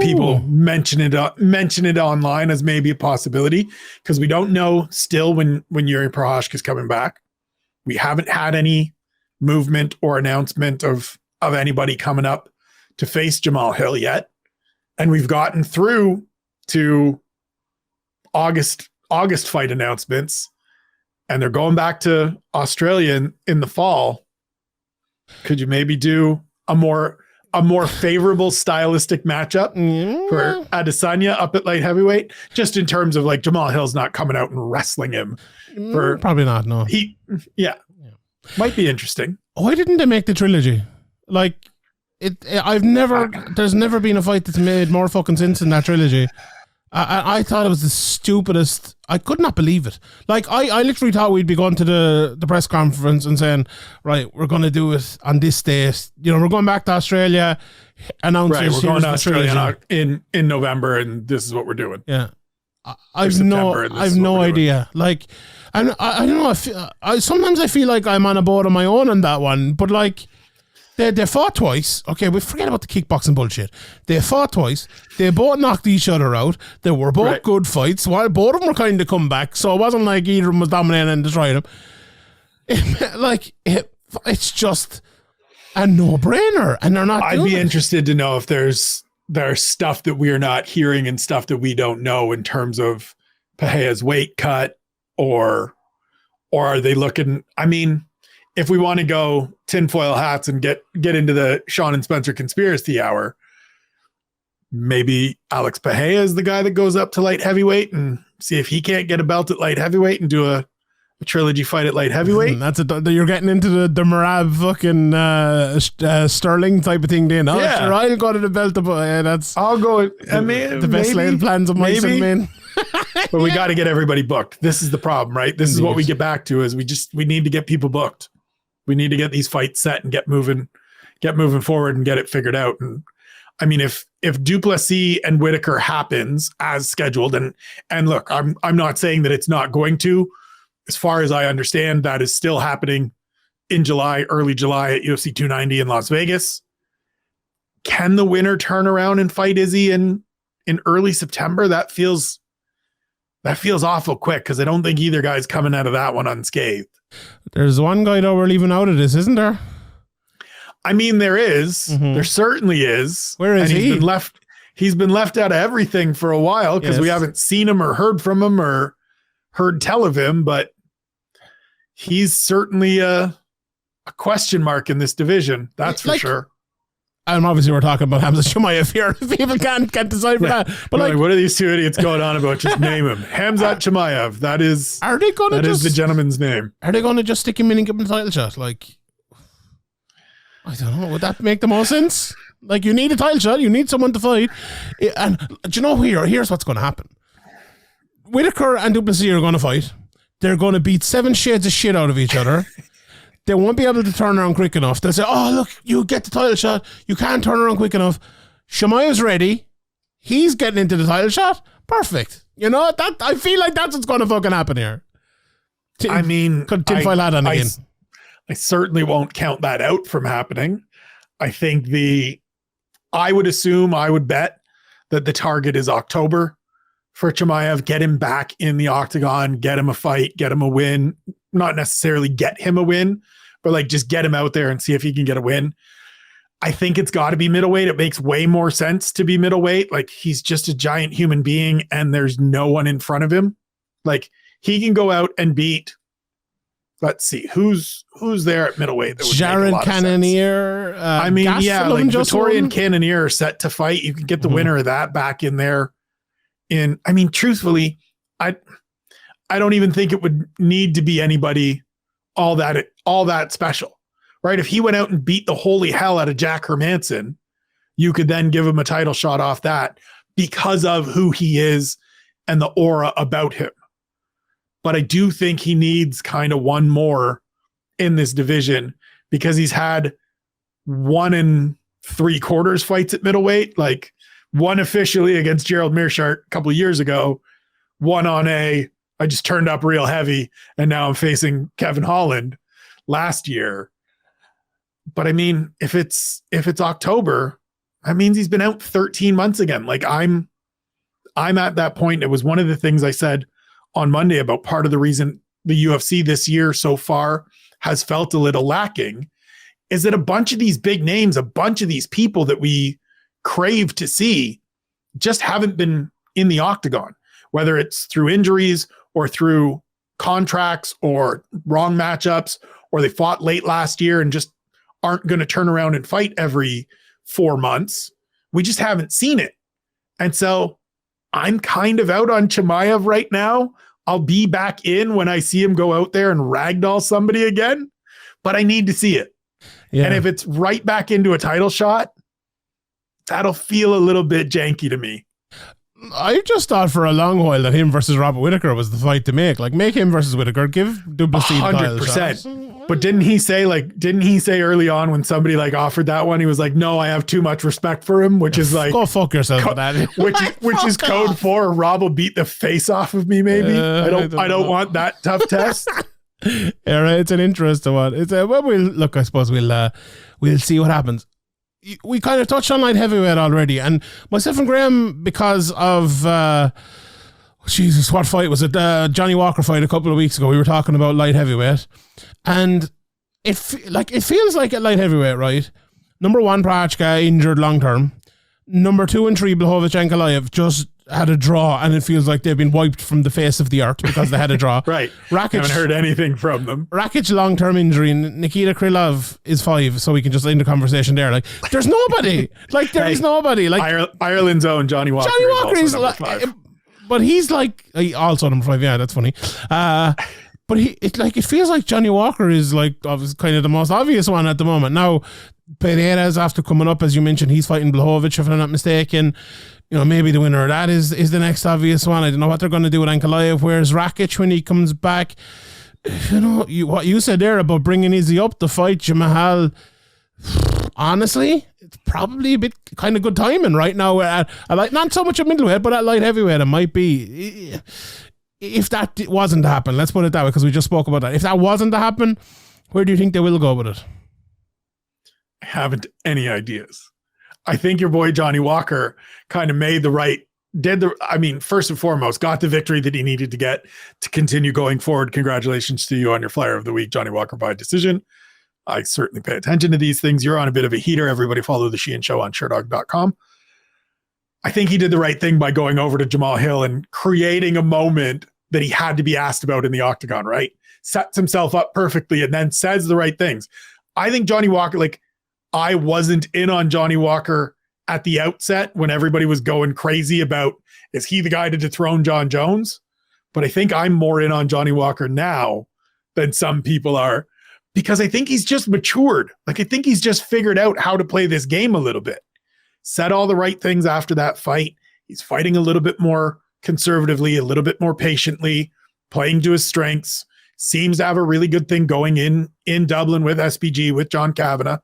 people mention it online as maybe a possibility, because we don't know still when Yuri Prochazka is coming back. We haven't had any movement or announcement of anybody coming up to face Jamal Hill yet, and we've gotten through to August fight announcements, and they're going back to Australia in the fall. Could you maybe do a more favorable stylistic matchup for Adesanya up at light heavyweight, just in terms of like Jamal Hill's not coming out and wrestling him? Probably not. No, might be interesting. Why didn't they make the trilogy? Like there's never been a fight that's made more fucking sense in that trilogy. I thought it was the stupidest. I could not believe it. Like, I literally thought we'd be going to the press conference and saying, right, we're going to do it on this date. We're going back to Australia. Right, we're going to Australia in November, and this is what we're doing. Yeah. I've no idea. Like, I don't know. Sometimes I feel like I'm on a boat on my own on that one, but like, They fought twice. Okay, we forget about the kickboxing bullshit. They fought twice. They both knocked each other out. They were both good fights. While both of them were kind of come back, so it wasn't like either of them was dominating and destroying them. It's just a no-brainer, and they're not. I'd be interested to know if there's stuff that we're not hearing and stuff that we don't know in terms of Pereira's weight cut, or are they looking? I mean, if we want to go tinfoil hats and get into the Sean and Spencer conspiracy hour, maybe Alex Pereira is the guy that goes up to light heavyweight and see if he can't get a belt at light heavyweight and do a trilogy fight at light heavyweight. You're getting into the Marab fucking Sterling type of thing then. Yeah. Sure, I'll go to the belt. I'll go. The best laid plans of mice and men. But we got to get everybody booked. This is the problem, right? This is what we get back to, is we need to get people booked. We need to get these fights set and get moving forward and get it figured out. And I mean, if Duplessis and Whittaker happens as scheduled, and look, I'm not saying that it's not going to. as far as I understand, that is still happening in July, early July at UFC 290 in Las Vegas. Can the winner turn around and fight Izzy in early September? That feels awful quick, because I don't think either guy's coming out of that one unscathed. There's one guy that we're leaving out of this, isn't there? I mean, there is. There certainly is. Where is he? He's been left out of everything for a while, because we haven't seen him or heard from him or heard tell of him, but he's certainly a question mark in this division. That's for sure. And obviously we're talking about Hamza Chimaev here. People can't decide for that. But like, what are these two idiots going on about? Just name him. Hamza Chimaev. That is the gentleman's name. Are they going to just stick him in and give him a title shot? Like, I don't know. Would that make the most sense? Like, you need a title shot. You need someone to fight. And do you know here's what's going to happen. Whitaker and Duplessis are going to fight. They're going to beat 7 shades of shit out of each other. They won't be able to turn around quick enough. They'll say, oh, look, you get the title shot. You can't turn around quick enough. Chimaev's ready. He's getting into the title shot. Perfect. You know, I feel like that's what's going to fucking happen here. I mean, tinfoil hat on again. I certainly won't count that out from happening. I think I would bet that the target is October for Chimaev. Get him back in the octagon, get him a fight, get him a win. Not necessarily get him a win, but like just get him out there and see if he can get a win. I think it's got to be middleweight. It makes way more sense to be middleweight. Like, he's just a giant human being and there's no one in front of him. Like, he can go out and beat, let's see, who's there at middleweight? That would Jared Cannonier. I mean, yeah, like Vittori and Cannonier are set to fight. You can get the winner of that back in there. I mean, truthfully, I don't even think it would need to be anybody all that special, right? If he went out and beat the holy hell out of Jack Hermanson, you could then give him a title shot off that because of who he is and the aura about him. But I do think he needs kind of one more in this division, because he's had 1 3/4 fights at middleweight, like one officially against Gerald Meerschaert a couple of years ago, one on I just turned up real heavy and now I'm facing Kevin Holland last year. But I mean, if it's October, that means he's been out 13 months again. Like, I'm at that point. It was one of the things I said on Monday about part of the reason the UFC this year so far has felt a little lacking is that a bunch of these big names, a bunch of these people that we crave to see just haven't been in the octagon, whether it's through injuries or through contracts or wrong matchups, or they fought late last year and just aren't going to turn around and fight every 4 months. We just haven't seen it. And so I'm kind of out on Chimaev right now. I'll be back in when I see him go out there and ragdoll somebody again, but I need to see it. Yeah. And if it's right back into a title shot, that'll feel a little bit janky to me. I just thought for a long while that him versus Robert Whitaker was the fight to make. Like, make him versus Whitaker, give Duplessis 100%. But didn't he say early on when somebody like offered that one, he was like, no, I have too much respect for him, which is like, go fuck yourself for that. which is code for Rob will beat the face off of me. Maybe I don't want that tough test. Yeah, right. It's an interesting one. It's I suppose we'll see what happens. We kind of touched on light heavyweight already, and myself and Graham, because of Jesus, what fight was it? Johnny Walker fight a couple of weeks ago. We were talking about light heavyweight, and it feels like at light heavyweight, right? Number 1, Prochazka injured long term. Number 2 and 3, Blachowicz and Ankalaev just had a draw, and it feels like they've been wiped from the face of the earth because they had a draw. Right. Rakic, haven't heard anything from them. Rakic long-term injury. Nikita Krylov is 5, so we can just end the conversation there. Like, there's nobody. Like, there is nobody. Like, Ireland's own Johnny Walker. Johnny Walker is like, 5. But he's like also number 5. Yeah, that's funny. But it feels like Johnny Walker is like kind of the most obvious one at the moment. Now, Pereira's after coming up, as you mentioned, he's fighting Blachowicz, if I'm not mistaken. You know, maybe the winner of that is the next obvious one. I don't know what they're going to do with Ankalaev. Where's Rakic when he comes back? You know, what you said there about bringing Izzy up to fight Jamahal, honestly, it's probably a bit kind of good timing right now. I like not so much at middleweight, but at light heavyweight, it might be. if that wasn't to happen, let's put it that way, because we just spoke about that. If that wasn't to happen, where do you think they will go with it? I haven't any ideas. I think your boy Johnny Walker kind of made the right, first and foremost, got the victory that he needed to get to continue going forward. Congratulations to you on your Flyer of the Week, Johnny Walker by decision. I certainly pay attention to these things. You're on a bit of a heater. Everybody follow the Sheehan Show on SureDog.com. I think he did the right thing by going over to Jamal Hill and creating a moment that he had to be asked about in the octagon, right? Sets himself up perfectly and then says the right things. I think Johnny Walker, I wasn't in on Johnny Walker at the outset when everybody was going crazy about, is he the guy to dethrone John Jones? But I think I'm more in on Johnny Walker now than some people are, because I think he's just matured. I think he's just figured out how to play this game a little bit. Said all the right things after that fight. He's fighting a little bit more conservatively, a little bit more patiently, playing to his strengths. Seems to have a really good thing going in Dublin with SPG, with John Kavanagh.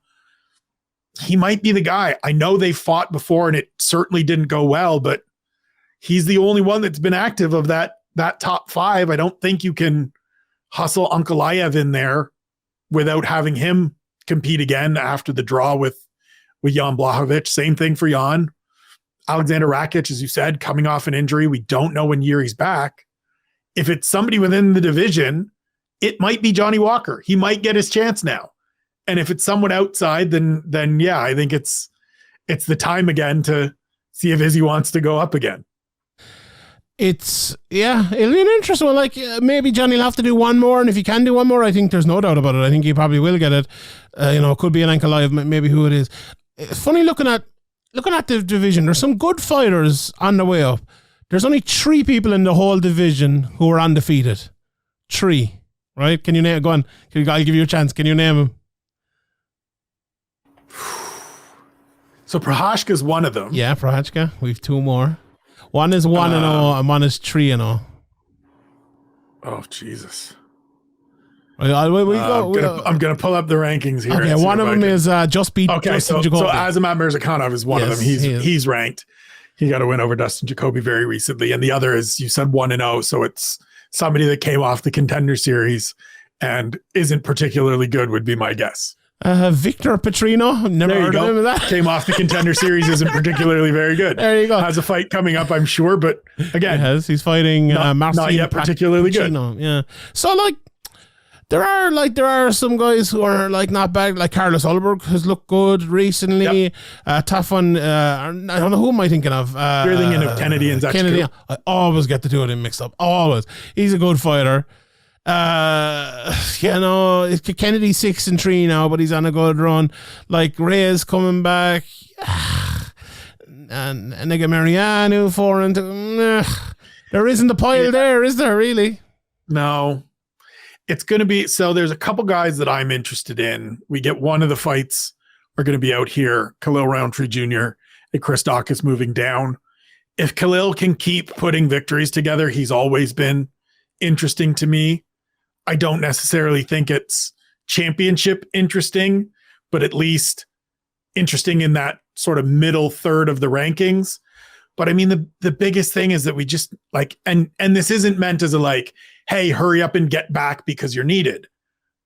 He might be the guy. I know they fought before and it certainly didn't go well, but he's the only one that's been active of that top five. I don't think you can hustle Ankalaev in there without having him compete again after the draw with Jan Blachowicz. Same thing for Jan. Alexander Rakic, as you said, coming off an injury. We don't know when year he's back. If it's somebody within the division, it might be Johnny Walker. He might get his chance now. And if it's someone outside, then yeah, I think it's the time again to see if Izzy wants to go up again. It'll be an interesting one. Maybe Johnny will have to do one more, and if he can do one more, I think there's no doubt about it. I think he probably will get it. It could be an Ankalaev, maybe who it is. It's funny looking at the division. There's some good fighters on the way up. There's only 3 people in the whole division who are undefeated. 3, right? Can you name? Go on. I'll give you a chance. Can you name them? So Prochazka's one of them. Yeah, Prochazka. We've 2 more. One is 1-0 and one is 3-0. Oh, Jesus. I'm going to pull up the rankings here. Okay, one of them is just beat Dustin Jacoby. So Azamat Mirzakhanov is one of them. He's ranked. He got a win over Dustin Jacoby very recently. And the other is, you said 1-0, so it's somebody that came off the Contender Series and isn't particularly good, would be my guess. Victor Petrino. Never heard of him of that. Came off the Contender Series, isn't particularly very good. There you go. Has a fight coming up, I'm sure, but again, he's fighting not yet particularly Petrino. good. Yeah. So there are some guys who are not bad. Like Carlos Ulberg has looked good recently. Yep. Tough one. I don't know who am I thinking of. You're thinking of Kennedy and Zach. Kennedy. I always get the two of them mixed up. Always. He's a good fighter. Kennedy's 6-3 now, but he's on a good run. Reyes coming back, and Nega Mariano 4-2. There isn't a pile there, is there really? No, it's going to be. So there's a couple guys that I'm interested in. We get one of the fights are going to be out here. Khalil Roundtree Jr. and Chris Daukaus moving down. If Khalil can keep putting victories together, he's always been interesting to me. I don't necessarily think it's championship interesting, but at least interesting in that sort of middle third of the rankings. But I mean, the biggest thing is that we just and this isn't meant as a hey, hurry up and get back because you're needed.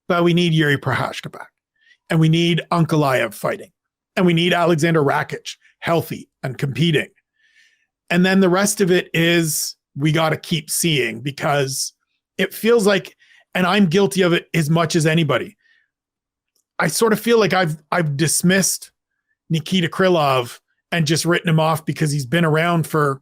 But we need Yuri Prochazka back, and we need Ankalaev fighting, and we need Alexander Rakic healthy and competing. And then the rest of it is we got to keep seeing, because it feels like, and I'm guilty of it as much as anybody, I sort of feel like I've dismissed Nikita Krylov and just written him off because he's been around for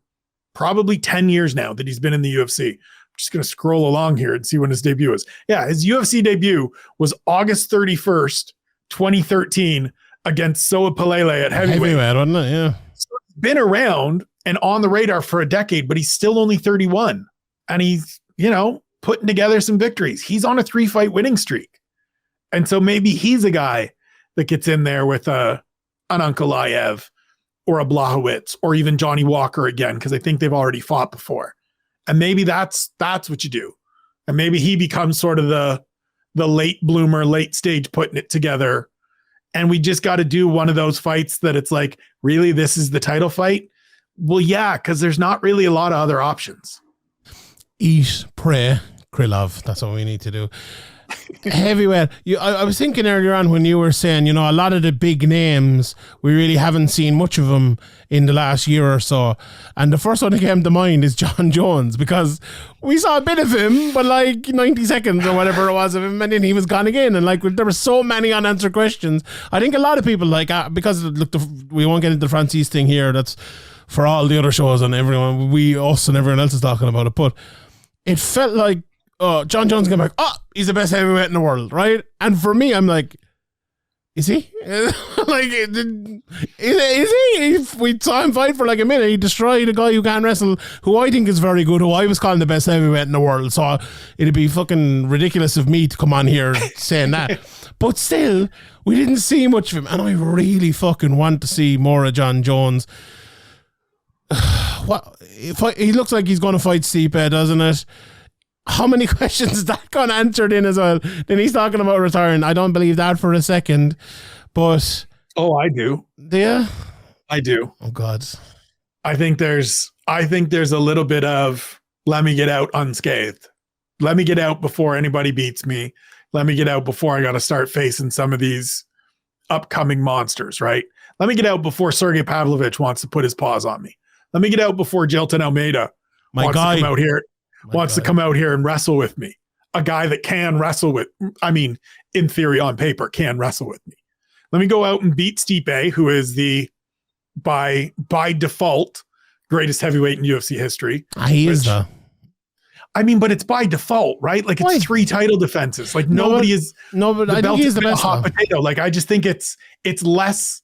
probably 10 years now that he's been in the UFC. I'm just going to scroll along here and see when his debut is. Yeah, his UFC debut was August 31st, 2013 against Soa Palele at heavyweight. Wasn't it? Yeah. So he's been around and on the radar for a decade, but he's still only 31. And he's, putting together some victories. He's on a 3-fight winning streak. And so maybe he's a guy that gets in there with an Ankalaev or a Blachowicz or even Johnny Walker again, because I think they've already fought before. And maybe that's what you do. And maybe he becomes sort of the late bloomer, late stage putting it together. And we just got to do one of those fights that it's really, this is the title fight? Well, yeah, because there's not really a lot of other options. eat, pray, Krylov. That's what we need to do. Heavyweight. I was thinking earlier on when you were saying, a lot of the big names, we really haven't seen much of them in the last year or so. And the first one that came to mind is John Jones, because we saw a bit of him, but like 90 seconds or whatever it was of him, and then he was gone again. And like there were so many unanswered questions. I think a lot of people because look, we won't get into the Francis thing here. That's for all the other shows and everyone, us and everyone else is talking about it. But it felt like, John Jones came back, he's the best heavyweight in the world, right? And for me, I'm like, is he? Like, is he? We saw him fight for like a minute. He destroyed a guy who can't wrestle, who I think is very good, who I was calling the best heavyweight in the world. So it'd be fucking ridiculous of me to come on here saying that. But still, we didn't see much of him. And I really fucking want to see more of John Jones. He looks like he's going to fight Stipe, doesn't it? How many questions is that got answered in as well? Then he's talking about retiring. I don't believe that for a second, but I do. Do you? I do. Oh God. I think there's a little bit of let me get out unscathed. Let me get out before anybody beats me. Let me get out before I got to start facing some of these upcoming monsters, right? Let me get out before Sergey Pavlovich wants to put his paws on me. Let me get out before Jilton Almeida wants to come out here and wrestle with me. A guy that can wrestle with, in theory on paper, can wrestle with me. Let me go out and beat Stipe, who is the, by default, greatest heavyweight in UFC history. He is though. But it's by default, right? Like it's 3 title defenses. Like nobody is. No, but I think he's the best. Hot potato. Like I just think it's less.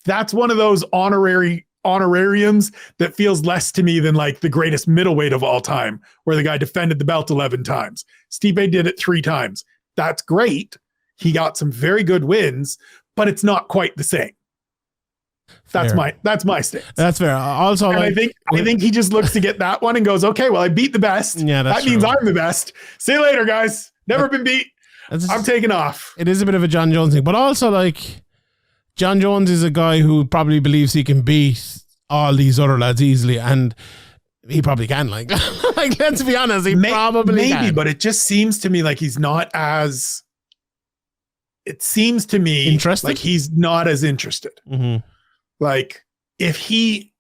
That's one of those honorariums that feels less to me than like the greatest middleweight of all time, where the guy defended the belt 11 times. Stipe did it 3 times. That's great. He got some very good wins, but it's not quite the same. That's my stance. That's fair. Also, and I think he just looks to get that one and goes, okay, well, I beat the best. Yeah, that means I'm the best. See you later, guys. Never been beat. I'm taking off. It is a bit of a John Jones thing, but also like John Jones is a guy who probably believes he can beat all these other lads easily, and he probably can. Like, like let's be honest, he probably can. But it just seems to me like he's not as. It seems to me interested? Like he's not as interested. Mm-hmm. Like if he,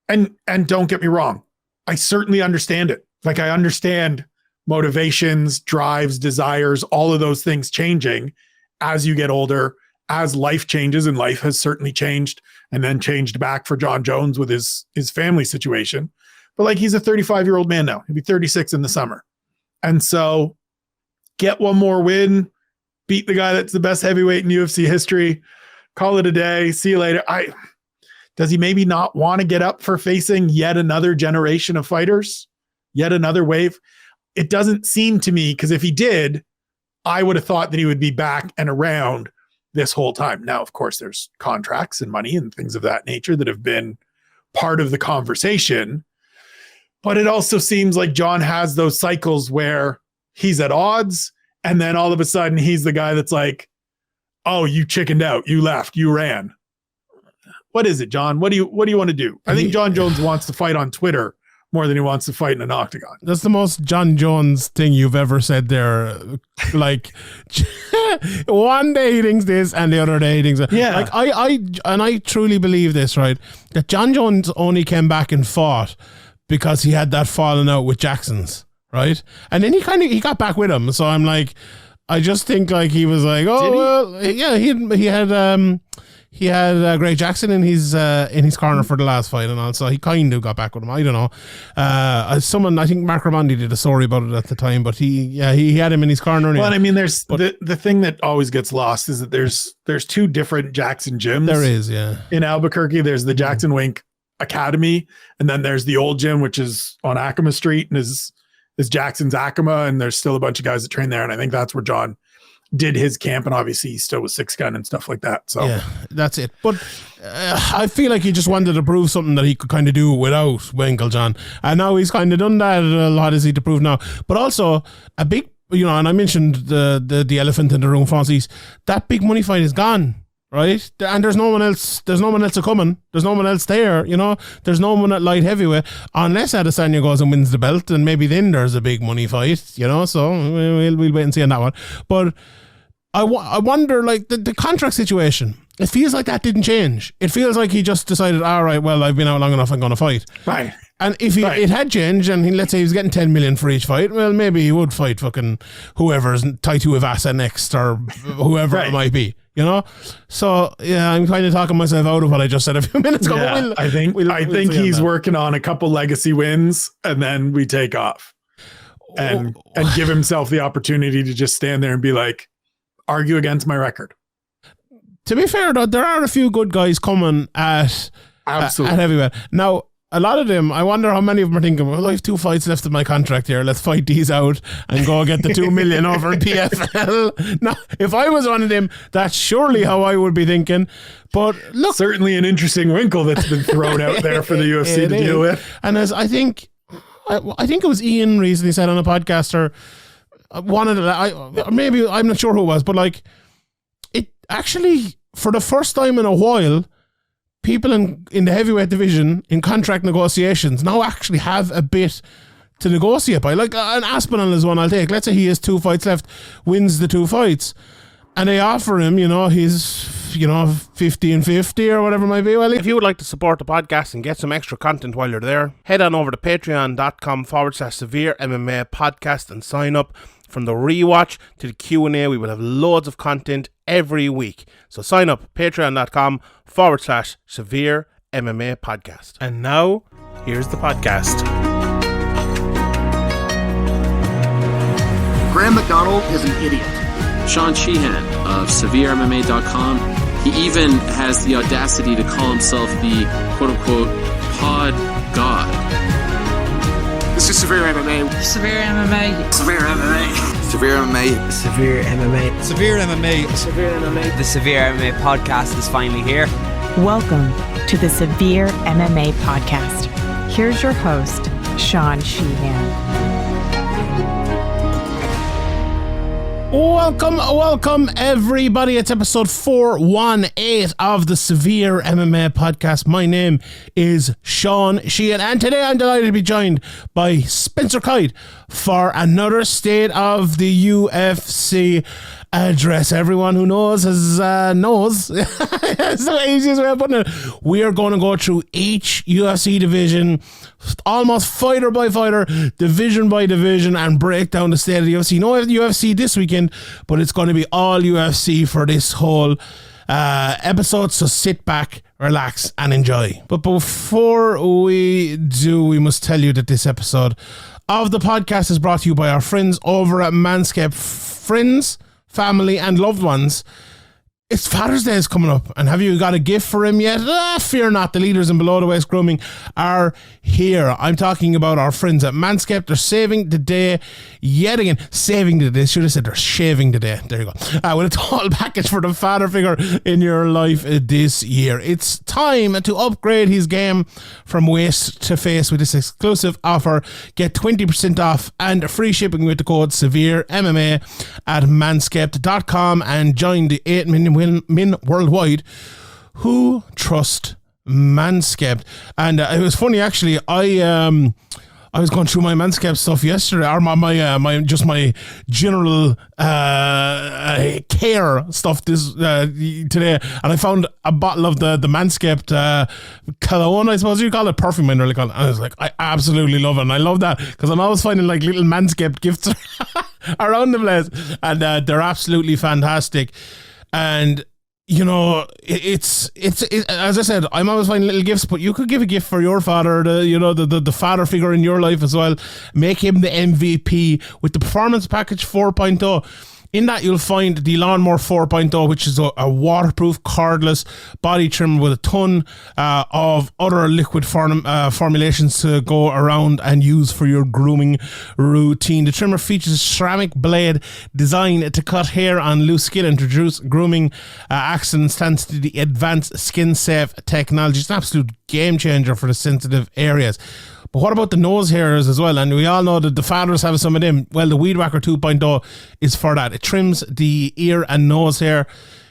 and don't get me wrong, I certainly understand it. Like I understand motivations, drives, desires, all of those things changing as you get older, as life changes, and life has certainly changed and then changed back for John Jones with his family situation. But like he's a 35-year-old man now. He'll be 36 in the summer. And so get one more win, beat the guy that's the best heavyweight in UFC history, call it a day, see you later. Does he maybe not want to get up for facing yet another generation of fighters, yet another wave? It doesn't seem to me, because if he did, I would have thought that he would be back and around this whole time. Now, of course, there's contracts and money and things of that nature that have been part of the conversation, but it also seems like John has those cycles where he's at odds, and then all of a sudden he's the guy that's like, oh, you chickened out, you left, you ran. What is it, John? What do you want to do? I think John Jones wants to fight on Twitter more than he wants to fight in an octagon. That's the most John Jones thing you've ever said there. Like one day he thinks this and the other day he thinks that. Yeah. Like I truly believe this, right? That John Jones only came back and fought because he had that falling out with Jackson's, right? And then he got back with him. So I'm like, I just think like he was like, oh well, yeah, he had Greg Jackson in his corner for the last fight, and also he kind of got back with him. I don't know. I think Mark Ramondi did a story about it at the time, but he had him in his corner. Well, I mean, there's the thing that always gets lost is that there's 2 different Jackson gyms. There is, yeah. In Albuquerque, there's the Jackson Wink Academy, and then there's the old gym, which is on Acoma Street, and is Jackson's Acoma, and there's still a bunch of guys that train there, and I think that's where John did his camp, and obviously he's still with Six Gun and stuff like that. So yeah, that's it. But I feel like he just wanted to prove something that he could kind of do without Winklejohn, and now he's kind of done that. A lot is he to prove now, but also a big, and I mentioned the elephant in the room, Francis. That big money fight is gone. right? And there's no one else. There's no one else coming. There's no one else there. You know, there's no one at light heavyweight unless Adesanya goes and wins the belt, and maybe then there's a big money fight. You know, so we'll wait and see on that one. But I wonder, like the contract situation. It feels like that didn't change. It feels like he just decided, all right, well, I've been out long enough, I'm going to fight. Right. And if it had changed, and let's say he was getting 10 million for each fight, well, maybe he would fight fucking whoever's Taitu Ivasa next, or whoever it might be, you know? So, yeah, I'm kind of talking myself out of what I just said a few minutes ago. Yeah, I think he's working on a couple legacy wins, and then we take off. And give himself the opportunity to just stand there and be like, argue against my record. To be fair, though, there are a few good guys coming at heavyweight. Now, a lot of them, I wonder how many of them are thinking, well, I have 2 fights left in my contract here. Let's fight these out and go get the 2 million over in PFL. Now, if I was one of them, that's surely how I would be thinking. But look, certainly an interesting wrinkle that's been thrown out there for the UFC to deal with. And as I think it was Ian recently said on a podcast, or maybe, I'm not sure who it was, but like, it actually, for the first time in a while, people in the heavyweight division in contract negotiations now actually have a bit to negotiate by. Like an Aspinall is one I'll take. Let's say he has 2 fights left, wins the 2 fights, and they offer him, his, 50 and 50 or whatever it might be. Well, if you would like to support the podcast and get some extra content while you're there, head on over to patreon.com/SevereMMA podcast and sign up. From the rewatch to the Q&A, we will have loads of content every week. So sign up, patreon.com/SevereMMA podcast. And now, here's the podcast. Graham McDonald is an idiot. Sean Sheehan of SevereMMA.com. He even has the audacity to call himself the quote-unquote pod god. This is Severe MMA. Severe MMA. Severe MMA. Severe MMA. Severe MMA. Severe MMA. Severe MMA. The Severe MMA podcast is finally here. Welcome to the Severe MMA podcast. Here's your host, Sean Sheehan. Welcome everybody. It's episode 418 of the Severe MMA podcast. My name is Sean Sheehan, and today I'm delighted to be joined by Spencer Kite for another State of the UFC Address. Everyone who knows knows. That's the easiest way of putting it. We are going to go through each UFC division, almost fighter by fighter, division by division, and break down the state of the UFC. No UFC this weekend, but it's going to be all UFC for this whole episode. So sit back, relax, and enjoy. But before we do, we must tell you that this episode of the podcast is brought to you by our friends over at Manscaped. Friends, family, and loved ones, it's Father's Day is coming up, and have you got a gift for him yet? Fear not, the leaders in below the waist grooming are here. I'm talking about our friends at Manscaped. They're saving the day yet again. Saving the day. Should have said they're shaving the day. There you go. With a total package for the father figure in your life this year. It's time to upgrade his game from waist to face with this exclusive offer. Get 20% off and free shipping with the code SevereMMA at manscaped.com and join the 8 million men worldwide who trust Manscaped. And it was funny, actually. I was going through my Manscaped stuff yesterday, or my general care stuff today, and I found a bottle of the Manscaped cologne, I suppose you call it, perfume, I nearly call it. And I was like, I absolutely love it, and I love that because I'm always finding like little Manscaped gifts around the place, and they're absolutely fantastic. And it's as I said, I'm always finding little gifts, but you could give a gift for your father, the father figure in your life as well. Make him the MVP with the Performance Package 4.0. In that, you'll find the Lawnmower 4.0, which is a waterproof, cordless body trimmer with a ton of other liquid formulations to go around and use for your grooming routine. The trimmer features a ceramic blade designed to cut hair on loose skin and reduce grooming accidents thanks to the advanced skin-safe technology. It's an absolute game changer for the sensitive areas. But what about the nose hairs as well? And we all know that the fathers have some of them. Well, the Weed Whacker 2.0 is for that. It trims the ear and nose hair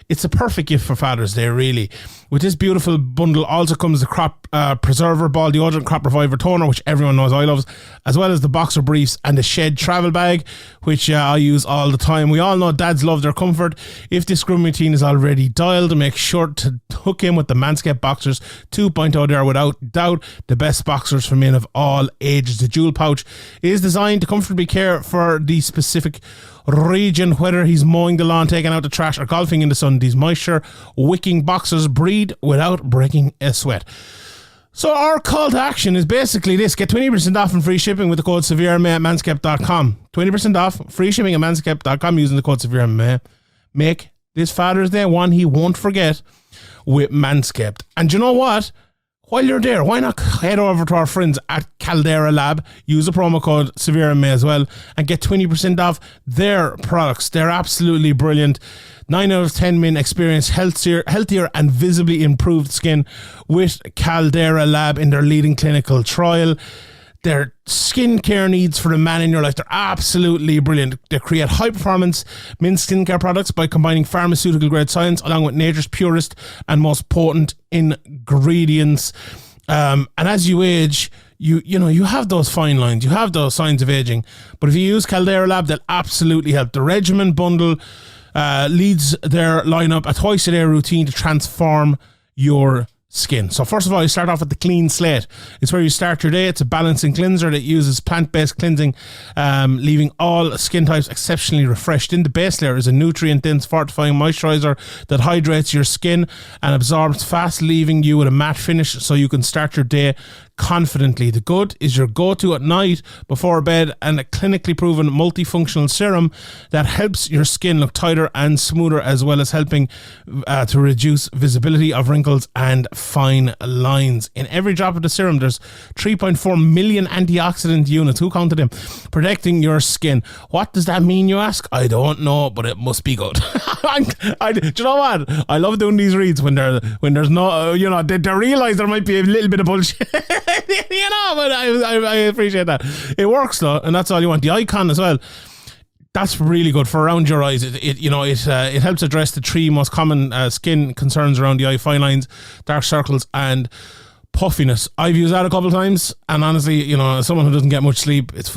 it's a perfect gift for Father's Day, really. With this beautiful bundle also comes the crop preserver ball deodorant, crop reviver toner, which everyone knows I love, as well as the boxer briefs and the shed travel bag, which I use all the time. We all know dads love their comfort. If this grooming routine is already dialed, make sure to hook in with the Manscaped Boxers 2.0. They are without doubt the best boxers for men of all ages. The dual pouch is designed to comfortably care for the specific region, whether he's mowing the lawn, taking out the trash, or golfing in the sun. These moisture wicking boxers breathe without breaking a sweat. So our call to action is basically this: get 20% off and free shipping with the code SevereMMA at Manscaped.com. 20% off, free shipping at Manscaped.com using the code SevereMMA. Make this Father's Day one he won't forget with Manscaped. And you know what? While you're there, why not head over to our friends at Caldera Lab, use the promo code SevereMMA as well, and get 20% off their products. They're absolutely brilliant. 9 out of 10 men experience healthier and visibly improved skin with Caldera Lab in their leading clinical trial. Their skincare needs for the man in your life, they're absolutely brilliant. They create high-performance men's skincare products by combining pharmaceutical-grade science along with nature's purest and most potent ingredients. And as you age, you have those fine lines, you have those signs of aging. But if you use Caldera Lab, they'll absolutely help. The Regimen Bundle leads their lineup, a twice-a-day routine to transform your skin. So first of all, you start off with the Clean Slate. It's where you start your day. It's a balancing cleanser that uses plant-based cleansing, leaving all skin types exceptionally refreshed. In the base layer is a nutrient-dense fortifying moisturizer that hydrates your skin and absorbs fast, leaving you with a matte finish so you can start your day confidently. The Good is your go-to at night before bed, and a clinically proven multifunctional serum that helps your skin look tighter and smoother, as well as helping to reduce visibility of wrinkles and fine lines. In every drop of the serum, there's 3.4 million antioxidant units, who counted them, protecting your skin. What does that mean, you ask? I don't know, but it must be good. Do you know what? I love doing these reads when there's no, they realise there might be a little bit of bullshit. But I appreciate that. It works though, and that's all you want. The icon as well, that's really good for around your eyes. It helps address the three most common skin concerns around the eye: fine lines, dark circles, and puffiness. I've used that a couple of times, and honestly, as someone who doesn't get much sleep, it's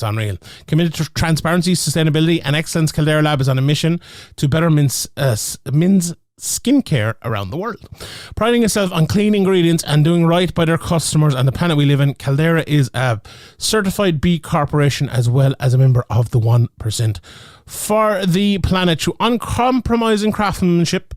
unreal. Committed to transparency, sustainability, and excellence, Caldera Lab is on a mission to better men's skincare around the world. Priding itself on clean ingredients and doing right by their customers and the planet we live in, Caldera is a certified B Corporation as well as a member of the 1%. For the planet, through uncompromising craftsmanship,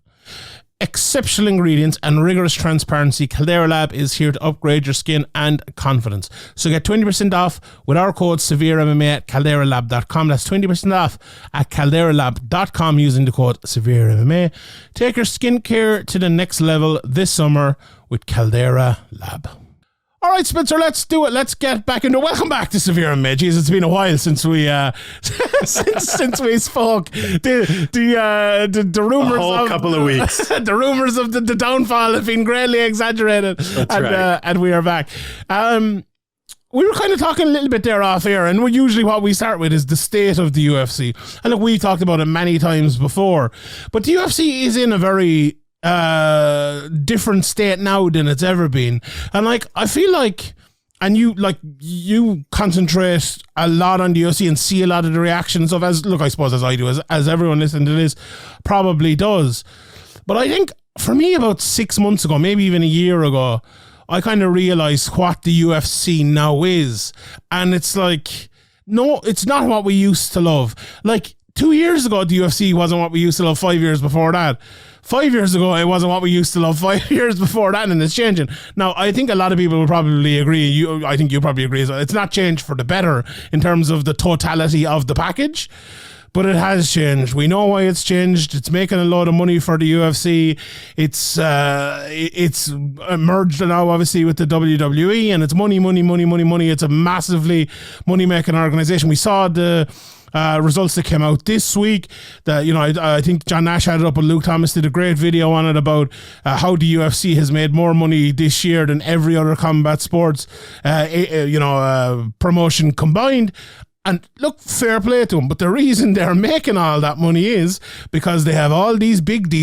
exceptional ingredients, and rigorous transparency, Caldera Lab is here to upgrade your skin and confidence. So get 20% off with our code SevereMMA at calderalab.com. That's 20% off at calderalab.com using the code SevereMMA. Take your skincare to the next level this summer with Caldera Lab. All right, Spencer, let's do it. Let's get back into it. Welcome back to SevereMMA. Jeez, it's been a while since we since we spoke. The rumors, a whole couple of weeks. The rumors of the downfall have been greatly exaggerated. That's right. And we are back. We were kind of talking a little bit there off air, and usually what we start with is the state of the UFC. And look, we've talked about it many times before, but the UFC is in a very different state now than it's ever been. And I feel like, and you concentrate a lot on the UFC and see a lot of the reactions of, I suppose as I do, as everyone listening to this probably does. But I think for me, about 6 months ago, maybe even a year ago, I kind of realized what the UFC now is. And it's no, it's not what we used to love. 2 years ago, the UFC wasn't what we used to love. 5 years before that, 5 years ago, it wasn't what we used to love. 5 years before that, and it's changing. Now, I think a lot of people will probably agree. I think you probably agree as well. It's not changed for the better in terms of the totality of the package, but it has changed. We know why it's changed. It's making a lot of money for the UFC. It's merged now, obviously, with the WWE, and it's money. It's a massively money-making organization. We saw the results that came out this week. That I think John Nash had it up, and Luke Thomas did a great video on it about how the UFC has made more money this year than every other combat sports promotion combined. And look, fair play to them. But the reason they're making all that money is because they have all these big deals